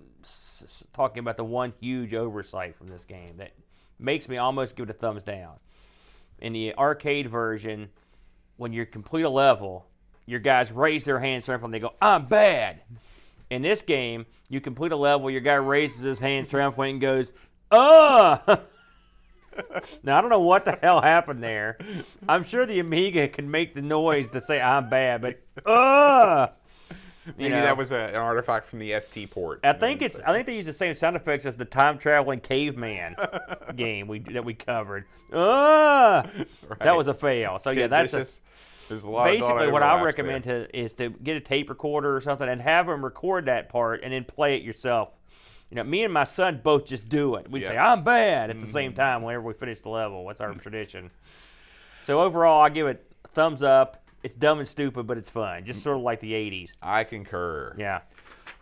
Speaker 5: talking about the one huge oversight from this game that makes me almost give it a thumbs down. In the arcade version, when you complete a level, your guys raise their hands triumphantly and they go, "I'm bad." In this game, you complete a level, your guy raises his hands triumphantly and goes, "Oh!" Now, I don't know what the hell happened there. I'm sure the Amiga can make the noise to say "I'm bad," but
Speaker 4: Maybe that was an artifact from the ST port.
Speaker 5: I think they use the same sound effects as the time traveling caveman game that we covered. Right. That was a fail. So yeah, there's a lot. Basically, what I recommend is to get a tape recorder or something and have them record that part and then play it yourself. Me and my son both just do it. We say "I'm bad" at the same time whenever we finish the level. That's our tradition. So overall, I give it a thumbs up. It's dumb and stupid, but it's fun. Just sort of like the 80s.
Speaker 4: I concur.
Speaker 5: Yeah.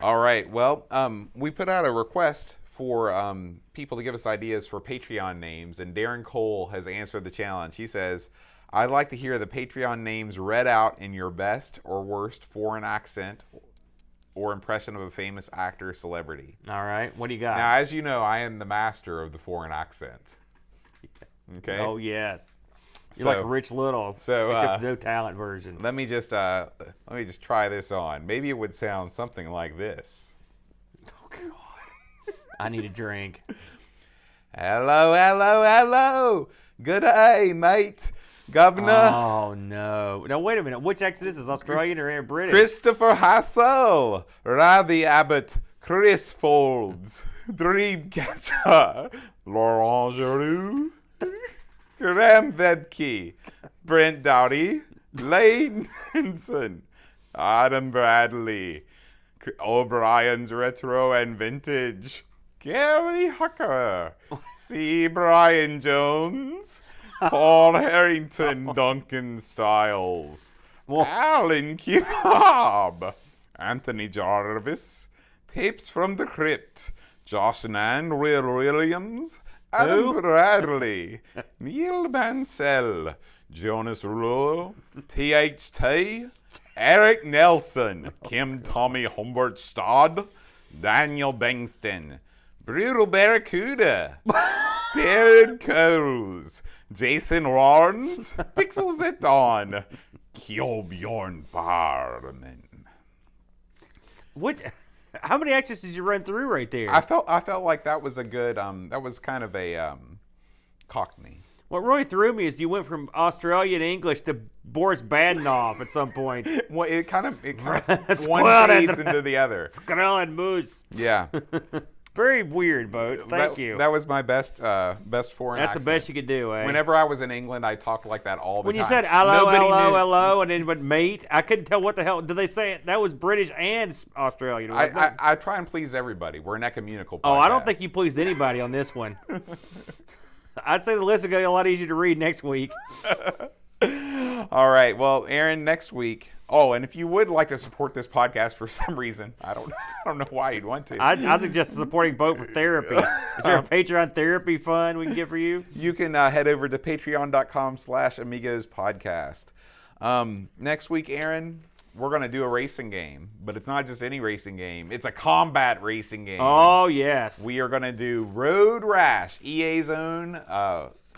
Speaker 4: All right. Well, we put out a request for people to give us ideas for Patreon names, and Darren Cole has answered the challenge. He says, "I'd like to hear the Patreon names read out in your best or worst foreign accent or impression of a famous actor or celebrity."
Speaker 5: All right. What do you got?
Speaker 4: Now, as you know, I am the master of the foreign accent. Okay?
Speaker 5: Oh, yes. You're like Rich Little, except no talent version.
Speaker 4: Let me just try this on. Maybe it would sound something like this.
Speaker 5: Oh God, I need a drink.
Speaker 4: Hello. Good day, mate. Governor.
Speaker 5: Oh no! Now wait a minute. Which accent is this? Australian or British?
Speaker 4: Christopher Hassel, Ravi Abbott, Chris Folds, Dreamcatcher, Laurent Giroux. Graham Vedke, Brent Dowdy, Lane Henson, Adam Bradley, O'Brien's Retro and Vintage, Gary Hucker, C. Brian Jones, Paul Harrington, Duncan Stiles, Alan Kebab, Anthony Jarvis, Tapes from the Crypt, Josh and Ann Williams, Adam Bradley, Neil Mansell, Jonas Rouleau, THT, Eric Nelson, Kim Tommy Humbert Stodd, Daniel Bengston, Brutal Barracuda, Darren Coles, Jason Warnes, Pixels at Dawn, Kjolbjorn Barman.
Speaker 5: How many accents did you run through right there?
Speaker 4: I felt like that was a good that was kind of a Cockney.
Speaker 5: What really threw me is you went from Australian English to Boris Badenov at some point.
Speaker 4: Well, it kind of one fades into the other.
Speaker 5: Skrell and Moose.
Speaker 4: Yeah.
Speaker 5: Very weird, Boat. Thank you.
Speaker 4: That was my best foreign
Speaker 5: That's
Speaker 4: accent.
Speaker 5: the best you could do, eh?
Speaker 4: Whenever I was in England, I talked like that all the
Speaker 5: When
Speaker 4: time.
Speaker 5: you said hello,
Speaker 4: Nobody
Speaker 5: hello,
Speaker 4: knew.
Speaker 5: hello, and then went mate, I couldn't tell what the hell. Did they say it? That was British and Australian. Wasn't it?
Speaker 4: I try and please everybody. We're an ecumenical podcast.
Speaker 5: Oh, I don't think you pleased anybody on this one. I'd say the list will get a lot easier to read next week.
Speaker 4: All right. Well, Aaron, next week. Oh, and if you would like to support this podcast for some reason, I don't know why you'd want to.
Speaker 5: I suggest supporting Boat for therapy. Is there a Patreon therapy fund we can get for you?
Speaker 4: You can head over to patreon.com/Amigos podcast. Next week, Aaron, we're going to do a racing game, but it's not just any racing game. It's a combat racing game.
Speaker 5: Oh, yes.
Speaker 4: We are going to do Road Rash, EA's own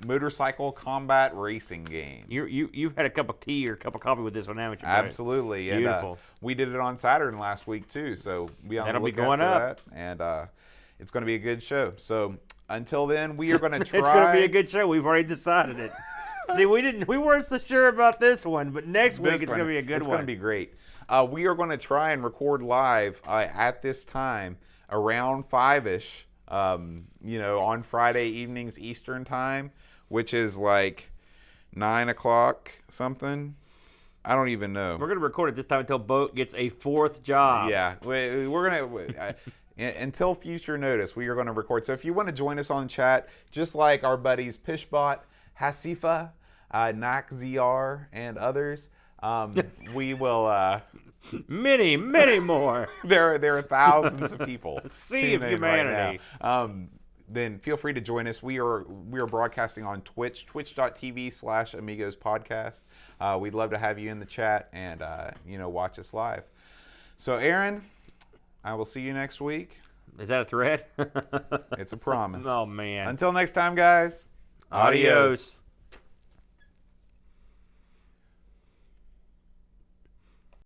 Speaker 4: motorcycle combat racing game.
Speaker 5: You've had a cup of tea or a cup of coffee with this one, haven't you, Boat?
Speaker 4: Absolutely.
Speaker 5: Beautiful.
Speaker 4: And, we did it on Saturn last week, too, so be on
Speaker 5: That'll
Speaker 4: the
Speaker 5: be
Speaker 4: lookout
Speaker 5: going
Speaker 4: for
Speaker 5: up.
Speaker 4: that. And it's going to be a good show. So until then, we are going to try.
Speaker 5: It's going to be a good show. We've already decided it. See, we weren't so sure about this one, but next week it's going to be a good
Speaker 4: It's
Speaker 5: one.
Speaker 4: going to be great. We are going to try and record live at this time around 5-ish, on Friday evenings Eastern time, which is like 9 o'clock something. I don't even know.
Speaker 5: We're going to record it this time until Boat gets a fourth job.
Speaker 4: Yeah, we're going to... until future notice, we are going to record. So if you want to join us on chat, just like our buddies Pishbot, Hasifa, Nakzr, and others, we will...
Speaker 5: Many, many more.
Speaker 4: There are thousands of people.
Speaker 5: Sea of
Speaker 4: tuning in right
Speaker 5: humanity.
Speaker 4: now. Then feel free to join us. We are broadcasting on Twitch, twitch.tv/Amigos podcast. We'd love to have you in the chat and watch us live. So Aaron, I will see you next week.
Speaker 5: Is that a threat?
Speaker 4: It's a promise.
Speaker 5: Oh, man.
Speaker 4: Until next time, guys.
Speaker 5: Adios.